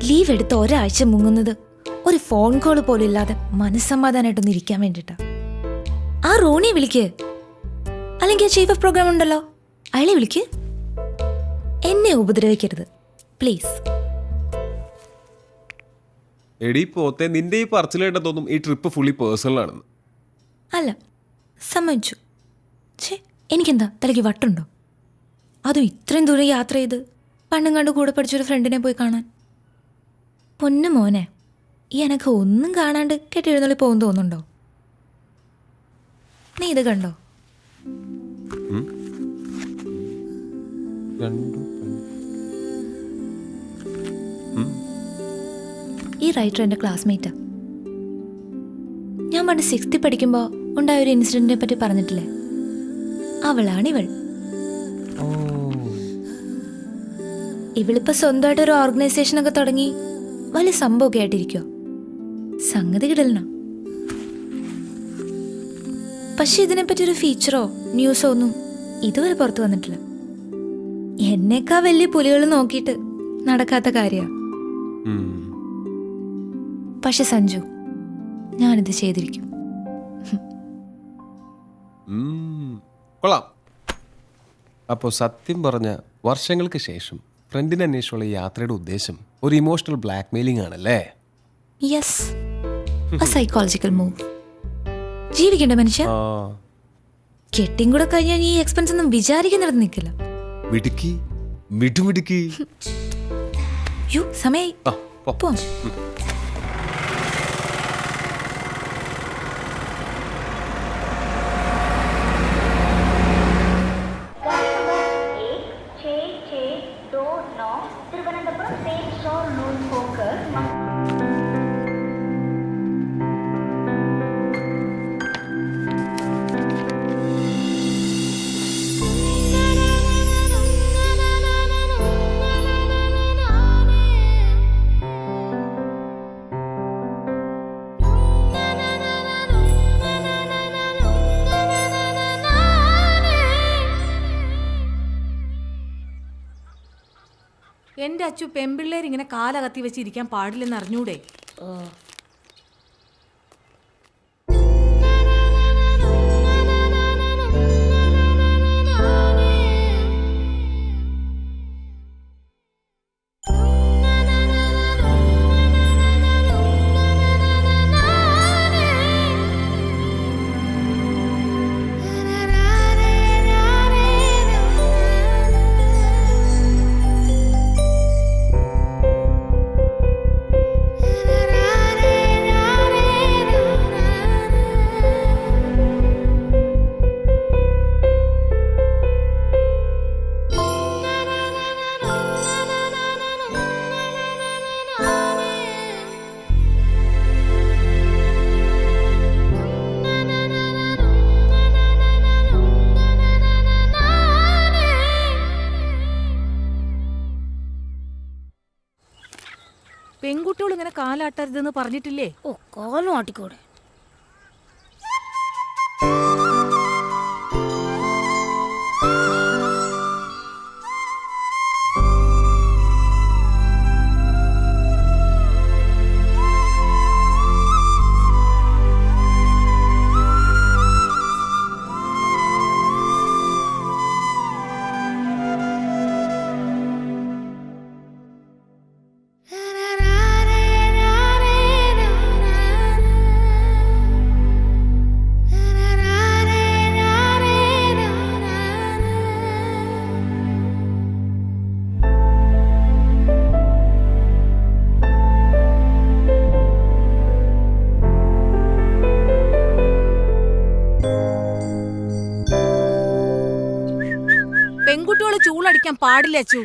Leave എടുത്ത് ഒരാഴ്ച മുങ്ങുന്നത് ഒരു ഫോൺ കോൾ പോലും ഇല്ലാതെ മനസ്സമാധാനമായിട്ടൊന്ന് ഇരിക്കാൻ വേണ്ടിട്ടാ. ആ റോണിയെ വിളിക്ക്, അല്ലെങ്കിൽ ചീഫ് ഓഫ് പ്രോഗ്രാം ഉണ്ടല്ലോ അയാളെ വിളിക്ക്. എന്നെ ഉപദ്രവിക്കരുത് പ്ലീസ്. എടി പോത്തെ, നിന്റെ ഈ പറച്ചിൽ കേട്ടതൊന്നും ഈ ട്രിപ്പ് ഫുള്ളി പേഴ്സണൽ ആണെന്ന്. അല്ല, സമ്മതിച്ചു. ഛേ, എനിക്കെന്താ തലയ്ക്ക് വട്ടുണ്ടോ? അതും ഇത്രയും ദൂരം യാത്ര ചെയ്ത് പണ്ടും കണ്ട് കൂടെ പഠിച്ചൊരു ഫ്രണ്ടിനെ പോയി കാണാൻ. പൊന്നു മോനെ, ഈ എനക്ക് ഒന്നും കാണാണ്ട് കെട്ടിയെഴുന്നള്ളി പോകും തോന്നുന്നുണ്ടോ? നീ ഇത് കണ്ടോ? ഈ റൈറ്റർ എൻ്റെ ക്ലാസ്മേറ്റാ. ഞാൻ പണ്ട് 6th പഠിക്കുമ്പോൾ ഉണ്ടായ ഒരു ഇൻസിഡന്റിനെ പറ്റി പറഞ്ഞിട്ടില്ലേ, അവളാണിവൾ. ഇവളിപ്പോ സ്വന്തമായിട്ട് ഒരു ഓർഗനൈസേഷനൊക്കെ തുടങ്ങി വലിയ സംഭവമൊക്കെ ആയിട്ടിരിക്കുക. സംഗതി കിടലന. പക്ഷെ ഇതിനെപ്പറ്റി ഒരു ഫീച്ചറോ ന്യൂസോ ഒന്നും ഇതുവരെ പുറത്തു വന്നിട്ടില്ല. എന്നേക്കാ വലിയ പുലികൾ നോക്കിയിട്ട് നടക്കാത്ത കാര്യമാണ്. പക്ഷെ സഞ്ജു, ഞാനിത് ചെയ്തിരിക്കും. കൊള്ളാം. അപ്പോൾ സത്യം പറഞ്ഞ വർഷങ്ങൾക്ക് ശേഷം ഫ്രണ്ടിനെ അന്വേഷിച്ചുള്ള യാത്രയുടെ ഉദ്ദേശം ഒരു ഇമോഷണൽ ബ്ലാക്ക് മെയിലിംഗ് ആണല്ലേ? Yes, a psychological move. ജീവിക്കണ്ട മനുഷ്യ. കെട്ടിയും കൂടെ കഴിഞ്ഞാൽ ഈ എക്സ്പെൻസ് ഒന്നും വിചാരിക്കുന്നിടത്ത് നിൽക്കില്ല. മിടുക്കി, മിടുമിടുക്കി. യോ, സമയായി. പോവാം. എന്റെ അച്ചു, പെമ്പിള്ളേർ ഇങ്ങനെ കാലകത്തി വെച്ചിരിക്കാൻ പാടില്ലെന്ന് അറിഞ്ഞൂടെ? പെൺകുട്ടികൾ ഇങ്ങനെ കാലാട്ടരുതെന്ന് പറഞ്ഞിട്ടില്ലേ? ഓ, കാലും ആട്ടിക്കോടെ. പെൺകുട്ടികള് ചൂളടിക്കാൻ പാടില്ല അച്ചു.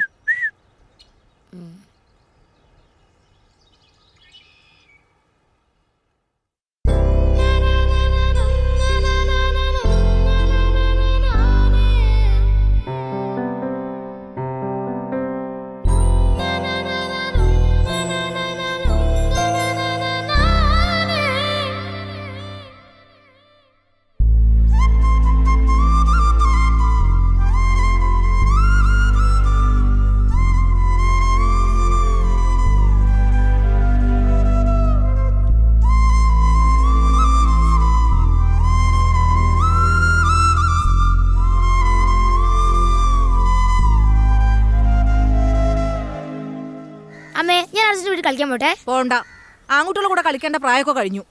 അമ്മേ ഞാൻ അർജുൻ്റെ വീട്ടിൽ കളിക്കാൻ പോട്ടെ. പോണ്ട, ആൺകുട്ടികളുടെ കൂടെ കളിക്കേണ്ട പ്രായമൊക്കെ കഴിഞ്ഞു.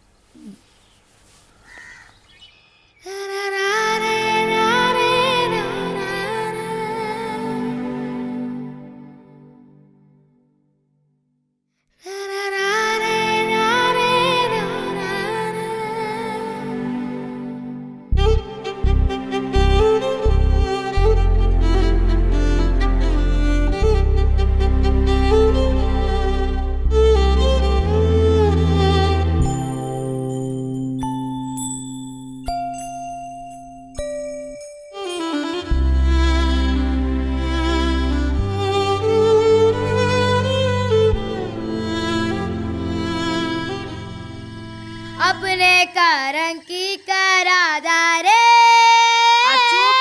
अपने करम की कराधारे.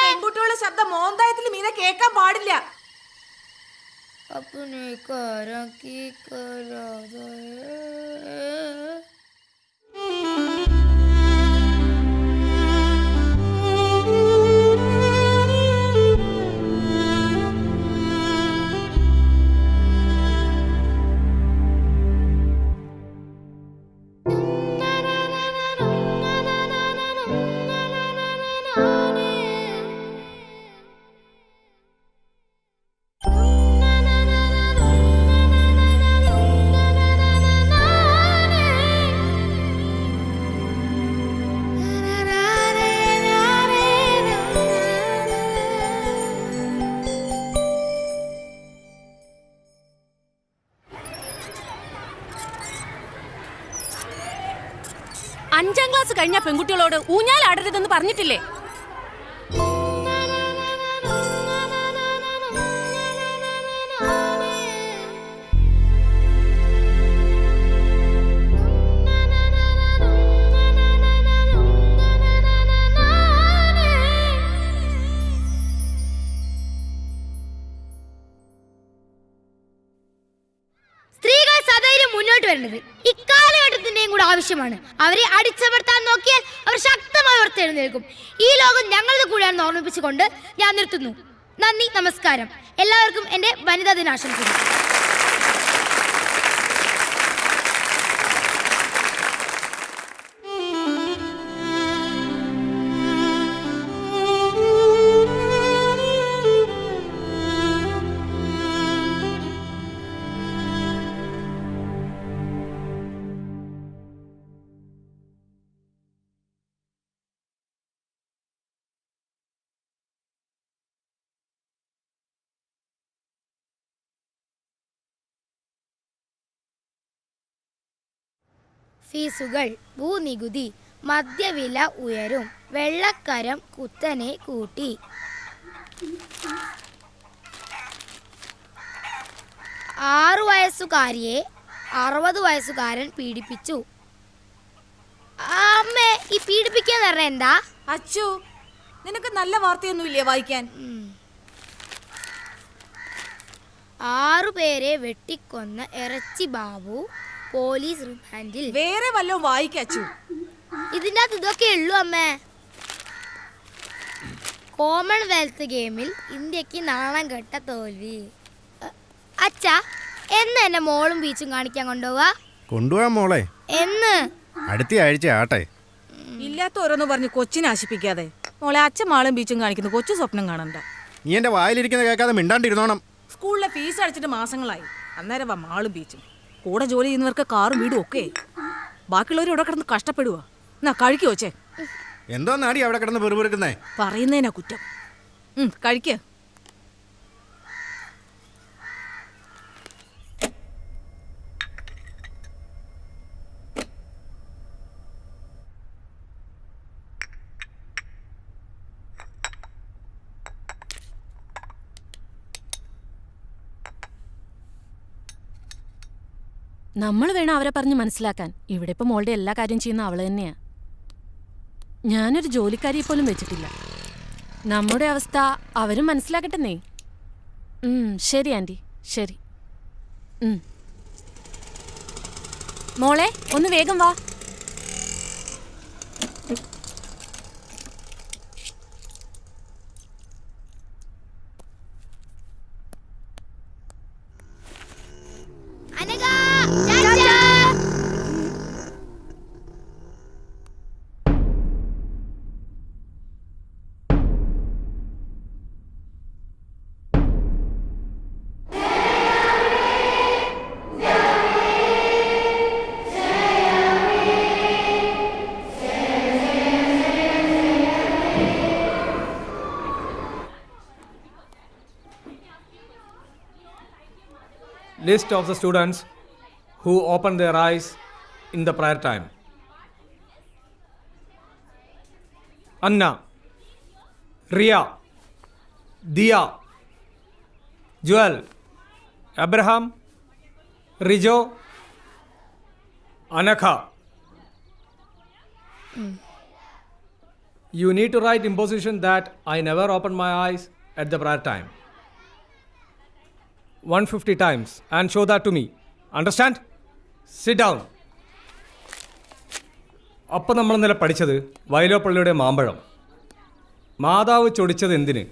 പെൺകുട്ടികളുടെ ശബ്ദം മോന്തായത്തിൽ മീനെ കേൾക്കാൻ പാടില്ല. अपने करम की कराधारे. അഞ്ചാം ക്ലാസ് കഴിഞ്ഞ പെൺകുട്ടികളോട് ഊഞ്ഞാലാടരുതെന്ന് പറഞ്ഞിട്ടില്ലേ? ഇക്കാലഘട്ടത്തിന്റെയും കൂടെ ആവശ്യമാണ്. അവരെ അടിച്ചമർത്താൻ നോക്കിയാൽ അവർ ശക്തമായി ഉയർത്തെഴുന്നേൽക്കും. ഈ ലോകം ഞങ്ങളുടെ കൂടെയാണെന്ന് ഓർമ്മിപ്പിച്ചുകൊണ്ട് ഞാൻ നിർത്തുന്നു. നന്ദി, നമസ്കാരം. എല്ലാവർക്കും എൻ്റെ വനിതാ ദിനാശംസകൾ. ഫീസുകൾ, ഭൂനികുതി, മദ്യവില ഉയരും, വെള്ളക്കരം കുത്തനെ കൂട്ടി. 6 വയസ്സുകാരിയെ 60 വയസ്സുകാരൻ പീഡിപ്പിച്ചു. അമ്മേ, ഈ പീഡിപ്പിക്കാന്ന് പറഞ്ഞ എന്താ? അച്ചു, നിനക്ക് നല്ല വാർത്തയൊന്നുമില്ലേ വായിക്കാൻ? 6 പേരെ വെട്ടിക്കൊന്ന ഇറച്ചി ബാബു പോലീസ് റിമാൻഡിൽ. വേറെ വല്ലതും വായിക്കച്ചു. ഇതിൻ്റെ അകത്ത് ഇതൊക്കെ ഉള്ളൂ അമ്മേ. കോമൺവെൽത്ത് ഗെയിമിൽ ഇന്ത്യക്ക് നാണം കെട്ട തോൽവി. അച്ഛാ, എന്ന് എന്നെ മോളും ബീച്ചും കാണിക്കാൻ കൊണ്ടുപോവാ മോളെ. എന്ന്? അടുത്ത ആഴ്ച ആട്ടെ. ഇല്ലാത്ത ഓരോന്ന് പറഞ്ഞ് കൊച്ചിനെ ആശിപ്പിക്കാതെ. മോളെ, അച്ഛൻ മാളും ബീച്ചും കാണിക്കുന്നു, കൊച്ചു സ്വപ്നം കാണണ്ട. നീ എന്റെ വായിലിരിക്കുന്ന കേൾക്കാതെ മിണ്ടാണ്ടിരുന്നോണം. സ്കൂളിലെ ഫീസ് അടച്ചിട്ട് മാസങ്ങളായി. അന്നേരം മാളും ബീച്ചും. കൂടെ ജോലി ചെയ്യുന്നവർക്ക് കാറും വീടും ഒക്കെ. ബാക്കിയുള്ളവർ ഇവിടെ കിടന്ന് കഷ്ടപ്പെടുക. എന്നാ കഴിക്കോ ചേ? എന്തോ നാടി അവിടെ കിടന്ന് പെറുപെറുക്കുന്നേ? പറയുന്നതിനാ കുറ്റം. കഴിക്ക. നമ്മൾ വേണം അവരെ പറഞ്ഞ് മനസ്സിലാക്കാൻ. ഇവിടെ ഇപ്പം മോളുടെ എല്ലാ കാര്യം ചെയ്യുന്ന അവള് തന്നെയാ. ഞാനൊരു ജോലിക്കാരിയെ പോലും വെച്ചിട്ടില്ല. നമ്മുടെ അവസ്ഥ അവരും മനസ്സിലാക്കട്ടെന്നേ. ശരി ആൻറ്റി, ശരി. മോളെ, ഒന്ന് വേഗം വാ. list of the students who opened their eyes in the prayer time. Anna, Ria, Dia, Joel, Abraham, Rijo, Anakha. You need to write in position that I never opened my eyes at the prayer time. 150 times and show that to me. Understand? Sit down. അപ്പം നമ്മൾ ഇന്നലെ പഠിച്ചത് വയലോപ്പള്ളിയുടെ മാമ്പഴം. മാതാവ് ചൊടിച്ചത് എന്തിന്?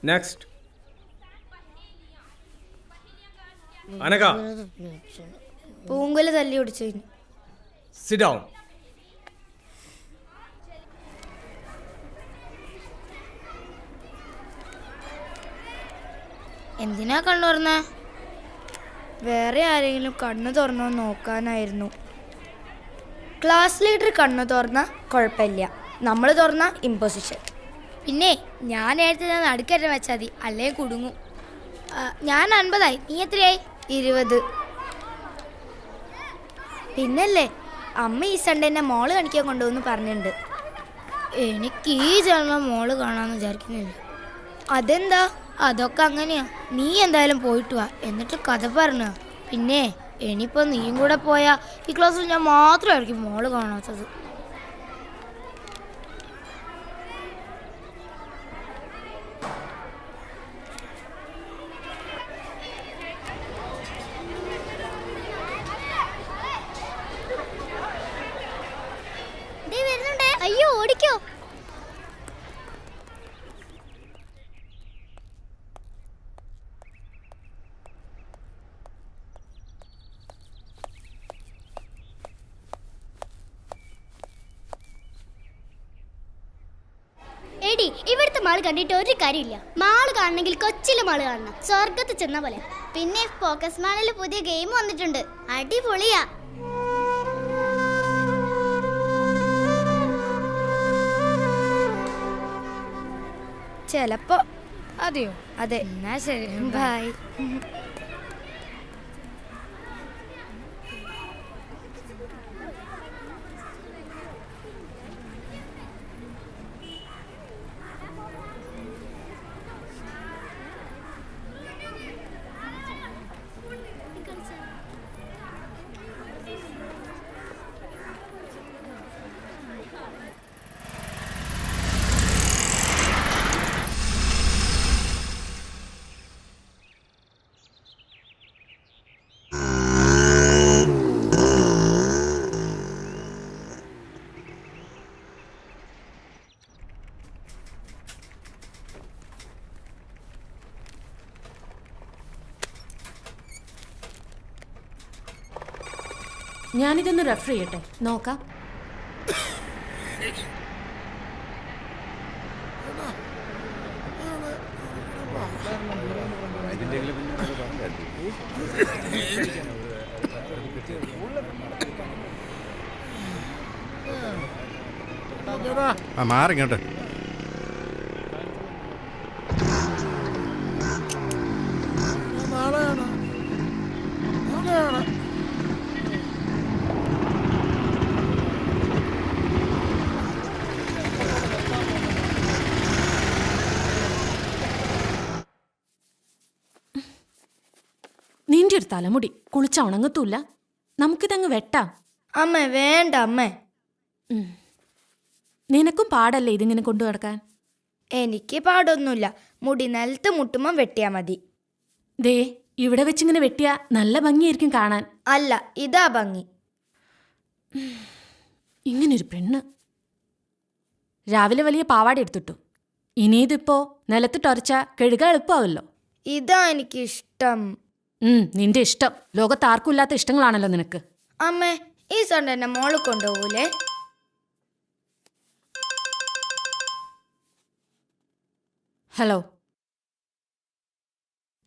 Next. അനക, പൂങ്കുല തല്ലി ഒടിച്ചു. Sit down. എന്തിനാ കണ്ണു തുറന്നേ? വേറെ ആരെങ്കിലും കണ്ണു തുറന്നോ നോക്കാനായിരുന്നു. ക്ലാസ് ലീഡർ കണ്ണു തുറന്ന കുഴപ്പമില്ല, നമ്മൾ തുറന്ന ഇമ്പോസിഷൻ. പിന്നെ ഞാൻ നേരത്തെ നടുക്കറ്റം വെച്ചാൽ മതി, അല്ലേ കുടുങ്ങും. ഞാൻ 50ആയി, നീ എത്രയായി? 20. പിന്നല്ലേ അമ്മ ഈ സൺഡേ എന്നെ മോള് കാണിക്കാൻ കൊണ്ടുവന്ന് പറഞ്ഞിട്ടുണ്ട്. എനിക്ക് ഈ ജന്മം മോള് കാണാമെന്ന് വിചാരിക്കുന്നില്ല. അതെന്താ? അതൊക്കെ അങ്ങനെയാ. നീ എന്തായാലും പോയിട്ട് വാ, എന്നിട്ട് കഥ പറഞ്ഞ. പിന്നെ ഇനിയിപ്പോൾ നീയും കൂടെ പോയാ ഈ ക്ലാസ്സിൽ ഞാൻ മാത്രമായിരിക്കും മോള് കാണാത്തത്. അയ്യോ, ഓടിക്കോ. എടി, ഇവിടുത്തെ മാള് കണ്ടിട്ട് ഒരു കാര്യമില്ല. മാള് കാണണമെങ്കിൽ കൊച്ചിയിലെ മാള് കാണണം, സ്വർഗത്ത് ചെന്ന പോലെ. പിന്നെ ഫോക്കസ് മാളിൽ പുതിയ ഗെയിം വന്നിട്ടുണ്ട്, അടിപൊളിയാ. ചിലപ്പോ. അതെയോ? അതെ. എന്നാ ശരി, ബൈ. ഞാനിതൊന്ന് റെഫർ ചെയ്യട്ടെ, നോക്കാം. മാറിങ്ങോട്ട്. നിന്റെ ഒരു തലമുടി കുളിച്ച ഉണങ്ങത്തൂല്ല, നമുക്കിതങ്ങ് വെട്ടാം. അമ്മ വേണ്ട അമ്മേ. നിനക്കും പാടല്ലേ ഇതിങ്ങനെ കൊണ്ടു നടക്കാൻ? എനിക്ക് പാടൊന്നുമില്ല, മുടി നിലത്ത് മുട്ടുമ്പം വെട്ടിയാ മതി. ദേ, ഇവിടെ വെച്ചിങ്ങനെ വെട്ടിയാ നല്ല ഭംഗിയായിരിക്കും കാണാൻ. അല്ല, ഇതാ ഭംഗി. ഇങ്ങനൊരു പെണ്ണ്. രാവിലെ വലിയ പാവാട എടുത്തിട്ടു, ഇനിയിതിപ്പോ നിലത്തിട്ടൊരച്ച കഴുക എളുപ്പമാവല്ലോ. ഇതാ എനിക്കിഷ്ടം. നിന്റെ ഇഷ്ടം. ലോകത്ത് ആർക്കും ഇല്ലാത്ത ഇഷ്ടങ്ങളാണല്ലോ നിനക്ക്. അമ്മേ, ഈ സൺഡേ എന്നെ മോള് കൊണ്ടുപോകൂലേ? ഹലോ,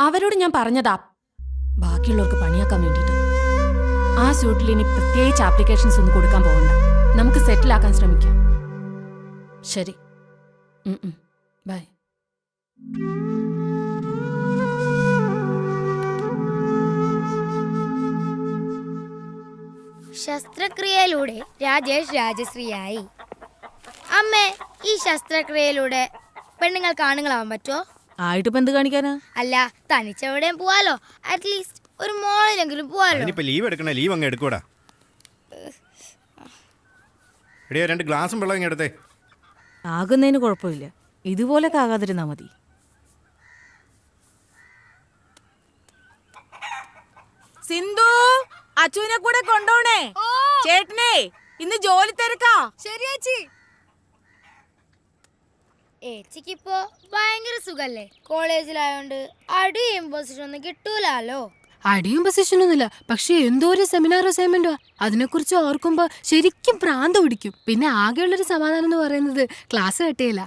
അവരോട് ഞാൻ പറഞ്ഞതാ ബാക്കിയുള്ളവർക്ക് പണിയാക്കാൻ വേണ്ടിയിട്ട്. ആ സ്യൂട്ടിൽ ഇനി പ്രത്യേകിച്ച് ആപ്ലിക്കേഷൻസ് ഒന്നും കൊടുക്കാൻ പോകണ്ട, നമുക്ക് സെറ്റിലാക്കാൻ ശ്രമിക്കാം. ശരി, ബൈ. ശസ്ത്രക്രിയയിലൂടെ രാജേഷ് രാജശ്രീയായി. അമ്മേ, ഈ ശസ്ത്രക്രിയയിലൂടെ പെണ്ണുങ്ങൾക്ക് ആണുങ്ങളാവാൻ പറ്റുമോ? ആയിട്ടിപ്പോ എന്ത് കാണിക്കാനാ? അല്ല, തനിച്ചെവിടെയും പോവാലോ, അറ്റ്ലീസ്റ്റ് ഒരു മോളിലെങ്കിലും പോവാലോ. ഇനിയിപ്പോ ലീവ് എടുക്കണേ, ലീവ് അങ്ങ് എടുക്കൂടാ. എടിയോ 2 ഗ്ലാസും വെള്ളം ഇങ്ങ് എടുത്തേ. ആകുന്നതിന് കുഴപ്പമില്ല, ഇതുപോലൊക്കെ ആകാതിരുന്നാ മതി. സിന്ധു, അച്ചുവിനെ കൂടെ കൊണ്ടോണേ. ചേട്ടനെ ഇന്ന് ജോലി തിരക്കാ. ശരിയാച്ചി. ഏച്ചിക്കിപ്പോ ഭയങ്കര സുഖല്ലേ? കോളേജിലായോണ്ട് അടിയും ഇമ്പോസിഷൻ ഒന്നും കിട്ടൂലോ. അടിയും പൊസിഷനൊന്നുമില്ല, പക്ഷെ എന്തോ ഒരു സെമിനാർ അസൈൻമെന്റോ അതിനെക്കുറിച്ച് ഓർക്കുമ്പോ ശരിക്കും പ്രാന്ത് പിടിക്കും. പിന്നെ ആകെയുള്ളൊരു സമാധാനം എന്ന് പറയുന്നത് ക്ലാസ് കട്ടിയില്ല.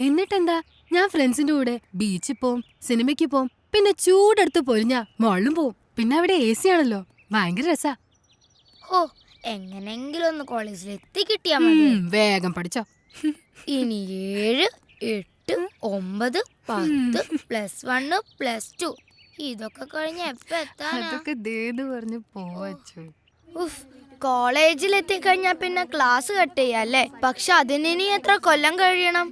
എന്നിട്ടെന്താ, ഞാൻ ഫ്രണ്ട്സിന്റെ കൂടെ ബീച്ചിൽ പോവും, സിനിമയ്ക്ക് പോവും, പിന്നെ ചൂടെടുത്ത് പൊരിഞ്ഞ മോളിലും പോവും. പിന്നെ അവിടെ AC ആണല്ലോ, ഭയങ്കര രസാ. ഓ, എങ്ങനെങ്കിലും ഒന്ന് കോളേജിൽ എത്തി കിട്ടിയാ മതി. വേഗം പഠിച്ചോ. ഇനി 7, 8, 9, 10 +1 +2 ഇതൊക്കെ കഴിഞ്ഞ എപ്പ എത്താനാ? പറഞ്ഞു പോവച്ചു. കോളേജിൽ എത്തിക്കഴിഞ്ഞാ പിന്നെ ക്ലാസ് കട്ട് ചെയ്യാല്ലേ. പക്ഷെ അതിന് ഇനി എത്ര കൊല്ലം കഴിയണം?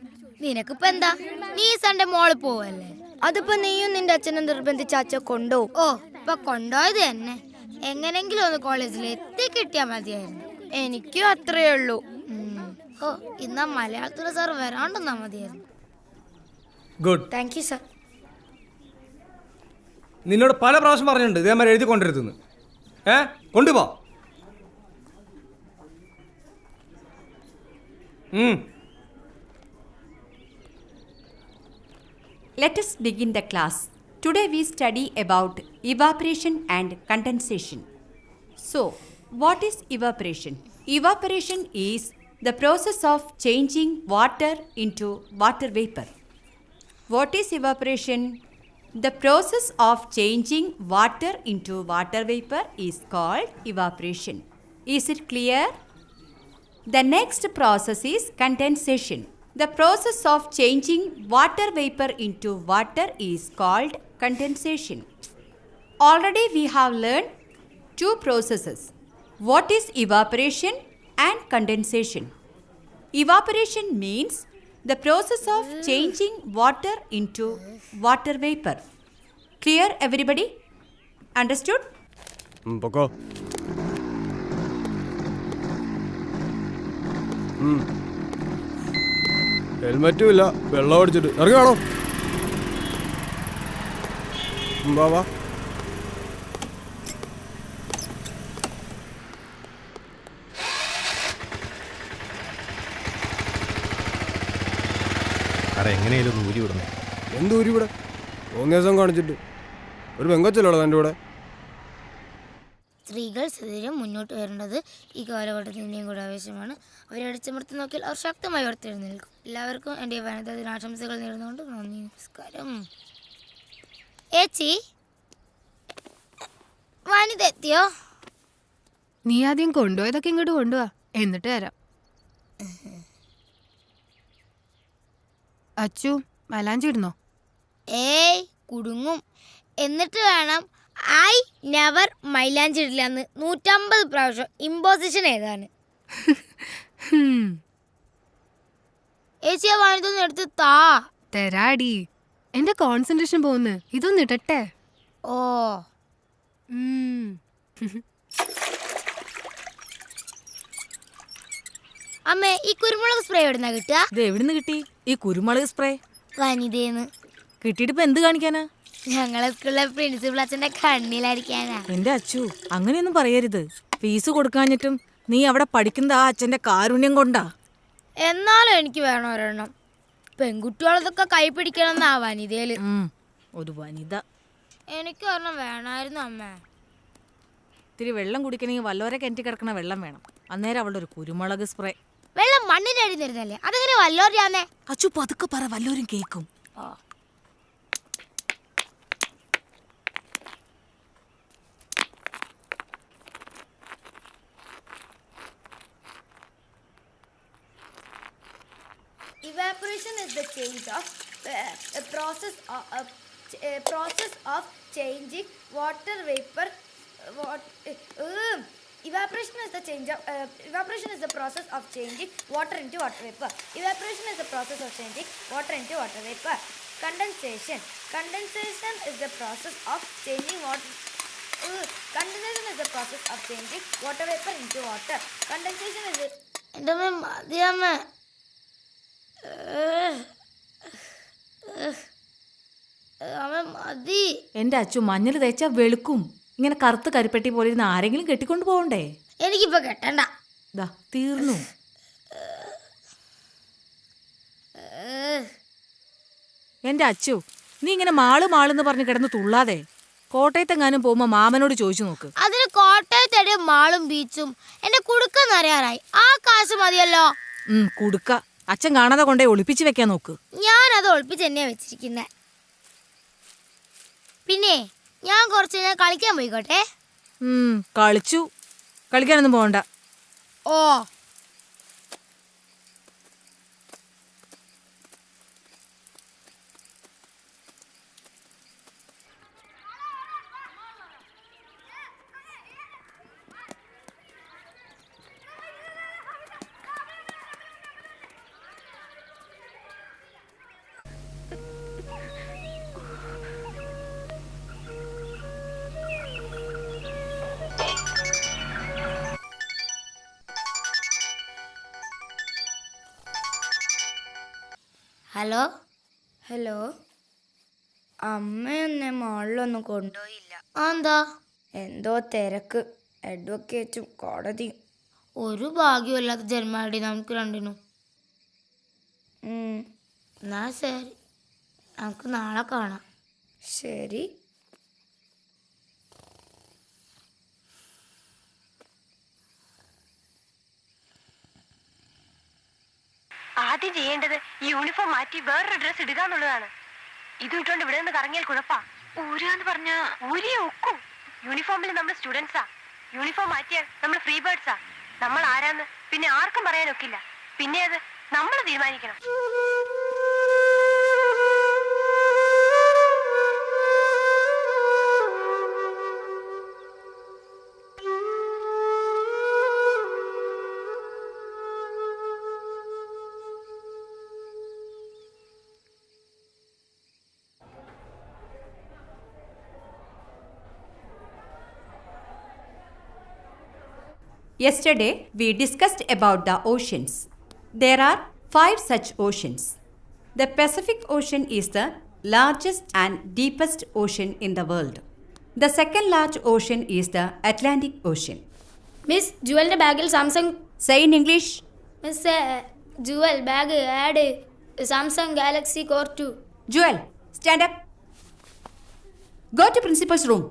നിനക്കിപ്പോ എന്താ, നീ സൺഡേ മോള് പോവല്ലേ? അതിപ്പോ നീയും നിന്റെ അച്ഛനെ നിർബന്ധിച്ച അച്ഛൻ കൊണ്ടുപോകും. ഓ, ഇപ്പൊ കൊണ്ടുപോയത് തന്നെ. എങ്ങനെങ്കിലും ഒന്ന് കോളേജിൽ എത്തി കിട്ടിയാ മതിയായിരുന്നു. എനിക്കും അത്രയേ ഉള്ളൂ. ഓ, ഇന്നാ മലയാളത്തിലെ സാർ വരാണ്ടെന്നാ മതിയായിരുന്നു. ഗുഡ്. Thank you sir. നിന്നോട് പല പ്രാവശ്യം പറഞ്ഞിട്ടുണ്ട് ഇതേമാതിരി എഴുതി കൊണ്ടിരുത്തുന്നു. കൊണ്ടുപോ. Let us begin the class. Today we study about evaporation and condensation. So, what is evaporation? Evaporation is the process of changing water into water vapor. What is evaporation? The process of changing water into water vapor is called evaporation. Is it clear? The next process is condensation. The process of changing water vapor into water is called condensation. Already we have learned 2 processes. What is evaporation and condensation? Evaporation means the process of changing water into water vapor. Clear, everybody? Understood? പൊക്കോ. ഹെൽമറ്റും ഇല്ല, വെള്ളം അടിച്ചിട്ട് ഇറങ്ങാണോ? വാ. അറെ എങ്ങനെയാലും ഒന്ന് ഊരി വിടണേ. എന്ത് ഊരി ഇവിടെ? ദിവസം കാണിച്ചിട്ട് ഒരു പെങ്കൊച്ചല്ലോ എൻ്റെ കൂടെ. സ്ത്രീകൾ സ്ഥിരം മുന്നോട്ട് വരേണ്ടത് ഈ കാലഘട്ടത്തിൻ്റെയും കൂടെ ആവശ്യമാണ്. അവരെ അടിച്ചമർത്തി നോക്കിയാൽ അവർ ശക്തമായി ഉയർത്തെഴുന്നേൽക്കും. എല്ലാവർക്കും എൻ്റെ വനിതാ ദിനാശംസകൾ നേർന്നുകൊണ്ട് നന്ദി, നമസ്കാരം. ഏച്ചി, വനിത എത്തിയോ? നീ ആദ്യം കൊണ്ടുപോയതൊക്കെ ഇങ്ങോട്ട് കൊണ്ടുപോവാ, എന്നിട്ട് തരാം. അച്ചു, മലാഞ്ചി ഇടുന്നോ? ഏയ്, കുടുങ്ങും. എന്നിട്ട് വേണം ഐ നെവർ മൈലാഞ്ചി ഇടില്ല എന്ന് 150 പ്രാവശ്യം ഇമ്പോസിഷൻ ഏതാണ്? ഏച്ചിയെ വനിതൊന്നും എടുത്ത് താ. തരാടി, എന്റെ കോൺസെൻട്രേഷൻ പോകുന്നു. ഇതൊന്നും ഇടട്ടെ. ഓ, അമ്മേ, ഈ കുരുമുളക് സ്പ്രേ എവിടുന്നാ കിട്ടുക? ഇത് എവിടുന്ന് കിട്ടി ഈ കുരുമുളക് സ്പ്രേ? വനിതേന്ന്. കിട്ടിയിട്ടിപ്പോ എന്ത് കാണിക്കാനാ? ഞങ്ങളെ സ്കൂളിലെ പ്രിൻസിപ്പൾ അച്ഛന്റെ കണ്ണിലടിക്കാനാ. എന്റെ അച്ചു, അങ്ങനെയൊന്നും പറയരുത്. ഫീസ് കൊടുക്കാഞ്ഞിട്ടും നീ അവിടെ പഠിക്കുന്നത് ആ അച്ഛന്റെ കാരുണ്യം കൊണ്ടാ. എന്നാലും എനിക്ക് വേണം ഒരെണ്ണം. പെൺകുട്ടികളതൊക്കെ കൈ പിടിക്കണം എന്നാ വനിതയില്. ഒരു വനിത. എനിക്ക് ഒരെണ്ണം വേണമായിരുന്നു അമ്മ. ഇത്തിരി വെള്ളം കുടിക്കണമെങ്കിൽ വല്ലവരെ കിണറ്റി കിടക്കണ വെള്ളം വേണം. അന്നേരം അവളുടെ ഒരു കുരുമുളക് സ്പ്രേ. വെള്ളം മണ്ണിന്റെ അടി നിരുന്നല്ലേ, അതെങ്ങനെ വല്ലോരാന്നേ? അച്ചു പതുക്കെ പറ, വല്ലവരും കേൾക്കും. Evaporation is the change of process of changing water vapor Evaporation is the evaporation is the process of changing water into water vapor. Evaporation is the process of changing water into water vapor. Condensation is the process of changing water. Condensation is the process of changing water vapor into water. Condensation is the. എൻ്റെ അമ്മ മതിയമ്മ. അമ്മ മതി. എൻ്റെ അച്ചു മഞ്ഞൾ തേച്ചാൽ വെളുക്കും. ഇങ്ങനെ കറുത്ത് കരിപ്പെട്ടി പോലെ ഇരുന്ന് ആരെങ്കിലും കെട്ടിക്കൊണ്ട് പോകണ്ടേ? എനിക്കിപ്പോ കെട്ടണ്ട. ദാ തീർന്നു. എൻ്റെ അച്ചു, നീ ഇങ്ങനെ മാളെന്ന് പറഞ്ഞ് കിടന്ന് തുള്ളാതെ. കോട്ടയത്തെങ്ങാനും പോകുമ്പോ മാമനോട് ചോദിച്ചു നോക്ക്. അതിന് കോട്ടയത്തെടെ മാളും ബീച്ചും എന്റെ കുടുക്കെന്നറിയാറായി. ആ കാശ് മതിയല്ലോ. കുടുക്ക അച്ഛൻ കാണാതെ കൊണ്ടേ ഒളിപ്പിച്ച് വെക്കാൻ നോക്ക്. ഞാനത് ഒളിപ്പിച്ച് തന്നെയാ വെച്ചിരിക്കുന്നെ. പിന്നെ ഞാൻ കുറച്ച് ഞാൻ കളിക്കാൻ പോയിക്കോട്ടെ. കളിച്ചു. കളിക്കാനൊന്നും പോകണ്ട. ഓ ഹലോ ഹലോ. അമ്മ എന്നെ മാളിലൊന്നും കൊണ്ടുപോയില്ല. എന്താ? എന്തോ തിരക്ക്, അഡ്വക്കേറ്റും കോടതിയും. ഒരു ഭാഗ്യമില്ലാത്ത ജന്മാടി നമുക്ക് രണ്ടിനും. എന്നാ ശരി, നമുക്ക് നാളെ കാണാം. ശരി. ആദ്യം ചെയ്യേണ്ടത് ഈ യൂണിഫോം മാറ്റി വേറൊരു ഡ്രസ് ഇടുക എന്നുള്ളതാണ്. ഇത് ഇട്ടുകൊണ്ട് ഇവിടെ നിന്ന് കറങ്ങിയാൽ കുഴപ്പാ. ഊരാന്ന് പറഞ്ഞാ ഊരിയെ ഒക്കും. യൂണിഫോമിൽ നമ്മൾ സ്റ്റുഡൻസാ. യൂണിഫോം മാറ്റിയാൽ നമ്മൾ ഫ്രീ ബേർഡ്സാ. നമ്മൾ ആരാന്ന് പിന്നെ ആർക്കും പറയാനൊക്കില്ല. പിന്നെ അത് നമ്മൾ തീരുമാനിക്കണം. Yesterday, we discussed about the oceans. There are 5 such oceans. The Pacific Ocean is the largest and deepest ocean in the world. The second large ocean is the Atlantic Ocean. Miss ജുവലിന്റെ ബാഗിൽ Samsung. Say in English. Miss Joel bag had Samsung Galaxy Core 2. Joel, stand up. Go to principal's room.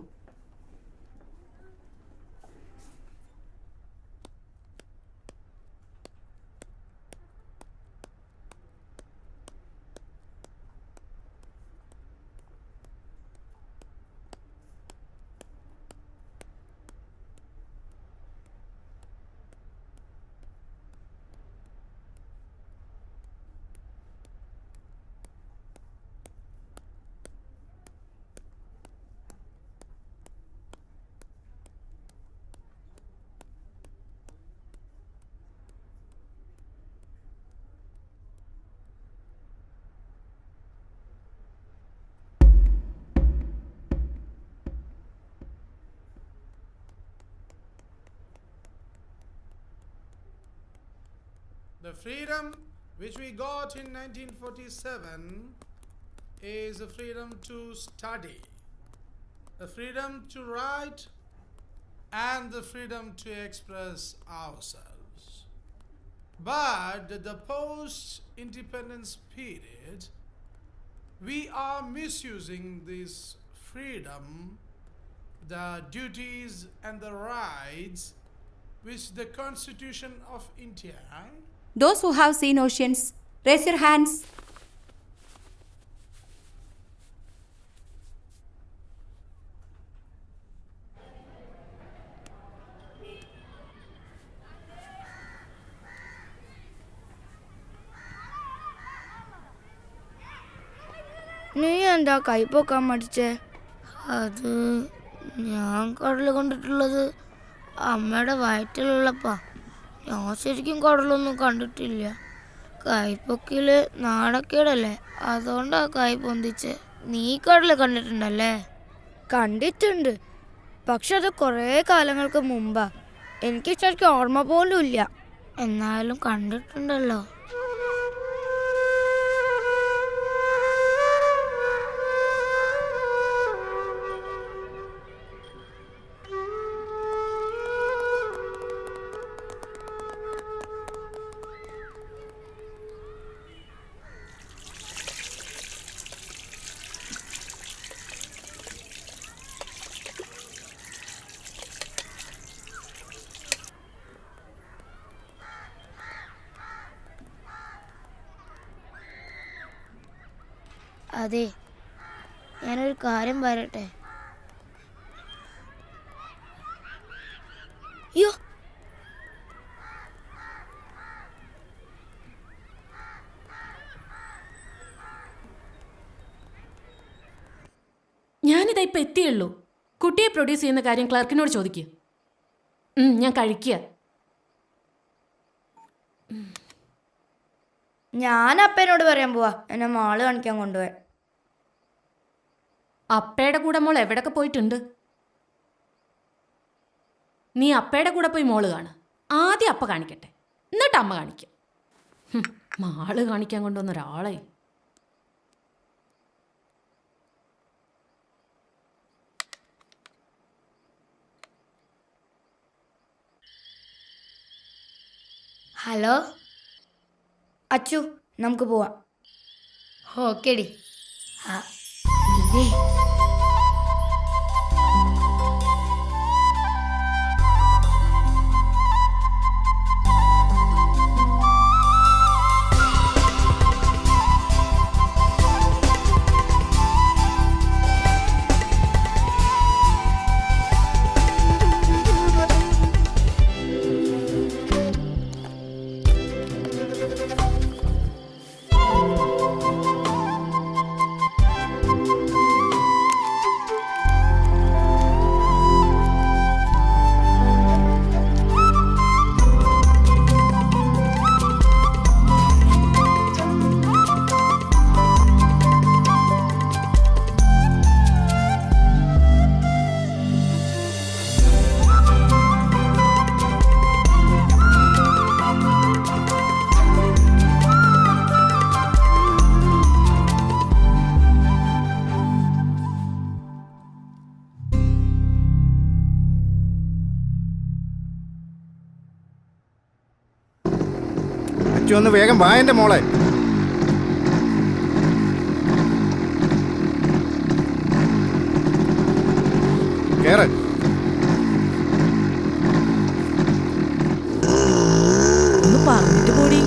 The freedom which we got in 1947 is the freedom to study, the freedom to write, and the freedom to express ourselves. But the post-independence period, we are misusing this freedom, the duties and the rights which the Constitution of India. Those who have seen oceans, raise your hands. നീ എന്താ കൈപ്പൊക്കാൻ മടിച്ചേ? അത് ഞാൻ കടൽ കൊണ്ടിട്ടുള്ളത് അമ്മയുടെ വയറ്റിലുള്ളപ്പാ. ഞാൻ ശരിക്കും കടലൊന്നും കണ്ടിട്ടില്ല. കൈപ്പൊക്കില് നാണക്കേടല്ലേ, അതുകൊണ്ടാ കൈ പൊന്തിച്ച്. നീ കടല് കണ്ടിട്ടുണ്ടല്ലേ? കണ്ടിട്ടുണ്ട്, പക്ഷെ അത് കുറേ കാലങ്ങൾക്ക് മുമ്പാ. എനിക്ക് ശരിക്കും ഓർമ്മ പോലും ഇല്ല. എന്നാലും കണ്ടിട്ടുണ്ടല്ലോ. അതെ, ഞാനൊരു കാര്യം പറയട്ടെ. അയ്യോ, ഞാനിതാ ഇപ്പം എത്തിയുള്ളൂ. കുട്ടിയെ പ്രൊഡ്യൂസ് ചെയ്യുന്ന കാര്യം ക്ലർക്കിനോട് ചോദിക്കുക. ഞാൻ കഴിക്കുക. ഞാൻ അപ്പനോട് പറയാൻ പോവാ എന്നെ മാള് കാണിക്കാൻ കൊണ്ടുപോയി. അപ്പയുടെ കൂടെ മോൾ എവിടൊക്കെ പോയിട്ടുണ്ട്? നീ അപ്പയുടെ കൂടെ പോയി മോള് കാണ്. ആദ്യം അപ്പ കാണിക്കട്ടെ, എന്നിട്ട് അമ്മ കാണിക്കാം. മാള് കാണിക്കാൻ കൊണ്ടുവന്ന ഒരാളെ. ഹലോ അച്ചു, നമുക്ക് പോവാം. ഓക്കേടി. അച്ചു ഒന്ന് വേഗം വാ എൻ്റെ മോളെ. കേറ്. ഒന്ന് പറഞ്ഞിട്ട് പോടി.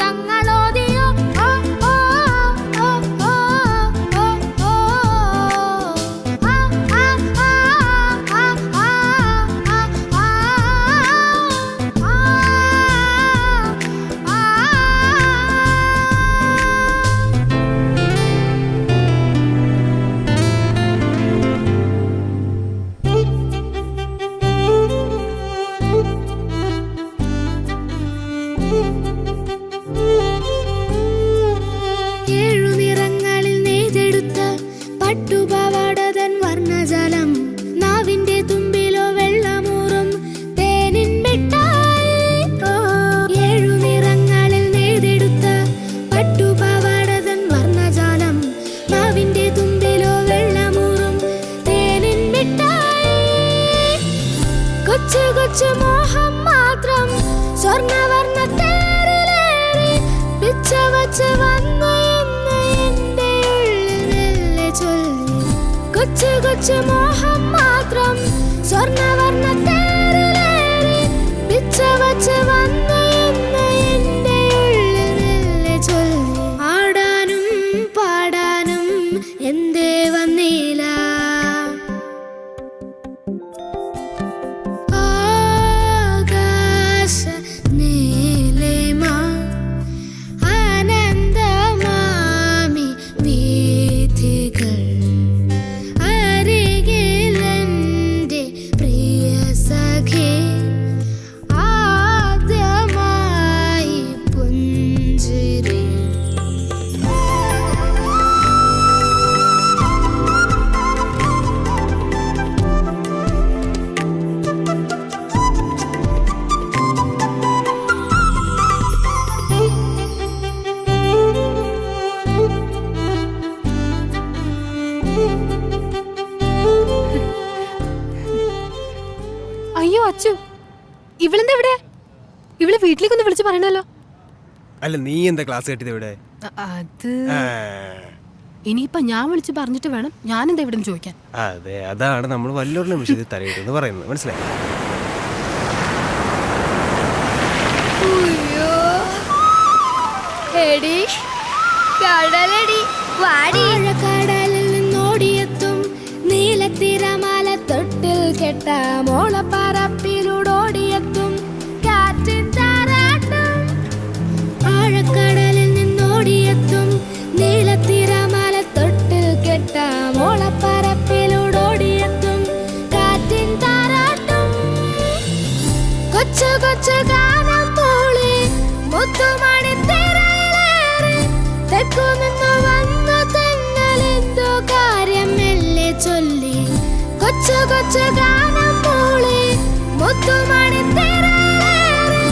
തങ്ങളോദിയോ ഓ ഓ ഓ ഓ ഓ ഓ ആ ആ ആ ആ ആ ആ ഏഴു നിറങ്ങളിൽ നെയ്തെടുത്ത പട്ടുപാവാടതൻ വർണ്ണജലം നാവിന്റെ തുമ്പിലോ വെള്ളമൂറും തേനിൻ മിഠായി ഓ ഏഴു നിറങ്ങളിൽ നെയ്തെടുത്ത പട്ടുപാവാടതൻ വർണ്ണജാലം നാവിന്റെ തുമ്പിലോ വെള്ളമൂറും തേനിൻ മിഠായി കൊച്ചു കൊച്ചു മോഹം മാത്രം സ്വർണ്ണവർണ്ണ തേരിലേറി പിച്ച വച്ച് വന്നു എന്ന് എന്റെ ഉള്ളിൽ മെല്ലെ ചൊല്ലി കൊച്ചു കൊച്ചു മോഹം മാത്രം സ്വർണ്ണവർണ്ണ തേരിലേറി പിച്ച വച്ച് വന്നു എന്ന് എന്റെ ഉള്ളിൽ മെല്ലെ ചൊല്ലി ആടാനും പാടാനും എന്തേ വന്നില്ല ആകാശ നീലിമ ആനന്ദമാമി വീഥികൾ അരികിലെന്റെ പ്രിയ സഖി ആദ്യമായി പുഞ്ചിരി അയ്യോ അച്ചു, ഇവളെന്താ ഇവിടെ? ഇവളെ വീട്ടിലേക്കൊന്ന് വിളിച്ച് പറയണല്ലോ. അല്ല, നീ എന്താ ക്ലാസ് കേട്ടത് ഇവിടെ? അത് ഇനിയിപ്പൊ ഞാൻ വിളിച്ച് പറഞ്ഞിട്ട് വേണം ഞാൻ എന്താ ഇവിടെ ചോദിക്കാൻ. അതെ, അതാണ് നമ്മൾ വല്ലൊരു നിമിഷത്തിൽ തലയിട്ടെന്ന് പറയുന്നത്, മനസ്സിലായി? എടി കടലടി കടലിൽ നിന്നോടിയെത്തും നീലത്തിരമാല തൊട്ടിൽ കെട്ട മോളപ്പറപ്പിലൂടോടിയെത്തും കാറ്റിൻ താരാട്ടും ആഴക്കടലിൽ നിന്നോടിയെത്തും നീലത്തിരമാല തൊട്ടിൽ കെട്ട മോളപ്പറപ്പിലൂടോടിയെത്തും കാറ്റിൻ താരാട്ടും കൊച്ചു കൊച്ചു ഗാനം മൂളി മുത്തുമണി തിരയിലേറി തെക്കു നിന്ന് വന്നു തെന്നലെന്തോ കാര്യം മെല്ലെ ചൊല്ലി കൊച്ചു കൊച്ചു ഗാനം മൂളി മുത്തുമണി തിരയിലേറി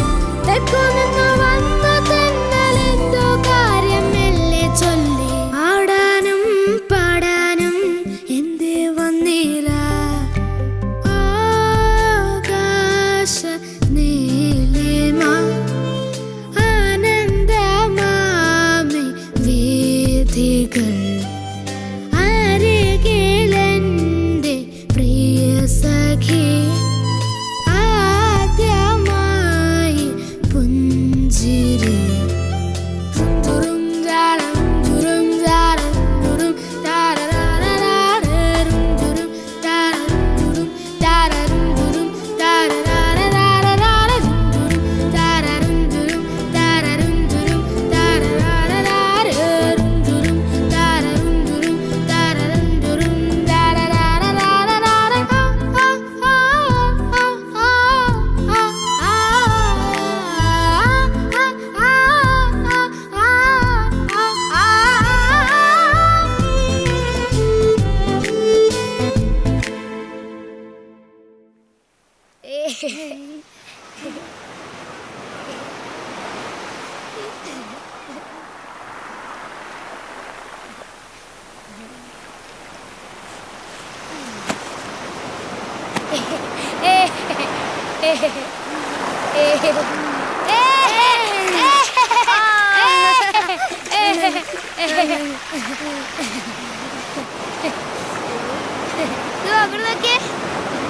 തെക്കു നിന്ന് വന്നു തെന്നലെന്തോ കാര്യം മെല്ലെ ചൊല്ലി ആടാനും പാടാനും എന്തേ വന്നില്ല ആകാശ നീലിമ ആനന്ദമാമി വീഥികൾ അരികിലെന്റെ പ്രിയ സഖി ആദ്യമായി പുഞ്ചിരി തുറും ജാലം തുറും ജാലം തുറും താരരാരരാരരും തുറും താരരും തുറും താരരും തുറും താരരാരരാരരും തുറും താരരും തുറും താരരും തുറും താരരാരരാരരും തുറും താരരും തുറും താരരും തുറും താരരാരരാരരും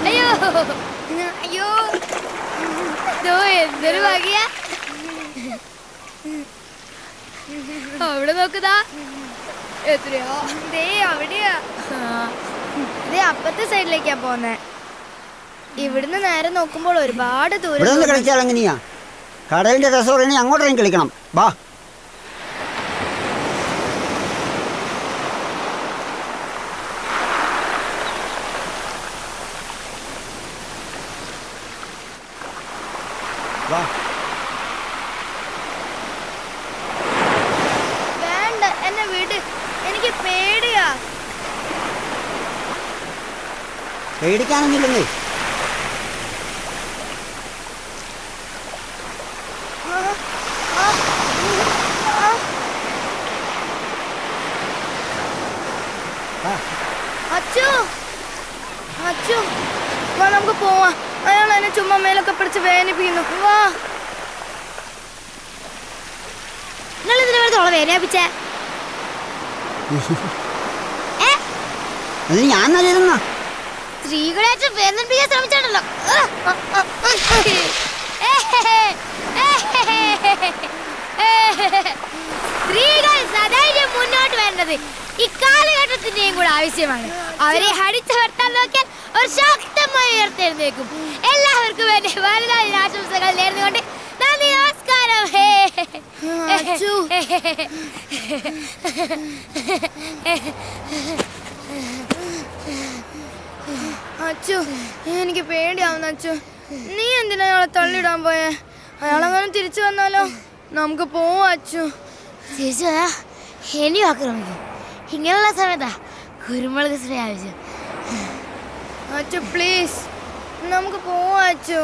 അയ്യോ അയ്യോ എന്തൊരു ഭാഗ്യ അവിടെ നോക്കുതാ എത്രയോ ദേ അവിടെയാ ദേ അപ്പത്തെ സൈഡിലേക്കാ പോന്നെ. ഇവിടുന്ന് നേരെ നോക്കുമ്പോൾ ഒരുപാട് ദൂരം. ഇവിടെ നിന്ന് കളിച്ചാൽ എങ്ങനെയാ? കടലിന്റെ രസോറണി അങ്ങോട്ടേക്കും കളിക്കണം. വാ. വാ. വേണ്ട, എന്നെ വിട്, എനിക്ക് പേടിയാ. പേടിക്കാനൊന്നുമില്ലെന്നേ. അച്ചു അച്ചു വാ, നമുക്ക് പോവാ. അയാൾ എന്നെ ചുമ്മാ മേലൊക്കെ പിടിച്ച് വേദനിപ്പിക്കുന്നു. വാ. നിങ്ങൾ ഇതിനെ വെറുതെ അവളെ വേദനിപ്പിച്ചേ? അത് ഞാൻ നല്ലതെന്നാ. സ്ത്രീകളായിട്ട് വേദനിപ്പിക്കാൻ ശ്രമിച്ചാണല്ലോ. സ്ത്രീകൾ സദൈര്യം മുന്നോട്ട് വേണ്ടത് ഇക്കാലഘട്ടത്തിന്റെയും കൂടെ ആവശ്യമാണ്. അവരെ അടിച്ചമർത്താൻ നോക്കിയാൽ അവർ ശക്തമായി ഉയർത്തെഴുന്നേക്കും. എല്ലാവർക്കും വേണ്ടി വലുതായ ആശംസകൾ നേർന്നുകൊണ്ട് നന്ദി, നമസ്കാരം. അച്ചു, എനിക്ക് പേടിയാവുന്നു. അച്ചു, നീ എന്തിനാ അയാളെ തള്ളിയിടാൻ പോയേ? അയാളങ്ങനെ തിരിച്ചു വന്നാലോ? നമുക്ക് പോവാ അച്ചു. തിരിച്ചു വരാ ഇനിയും ആക്രമിക്കും. ഇങ്ങനെയുള്ള സമയത്താ കുരുമുളക് സ്പ്രേ ആവശ്യം. അച്ചു പ്ലീസ്, നമുക്ക് പോവാ അച്ചു.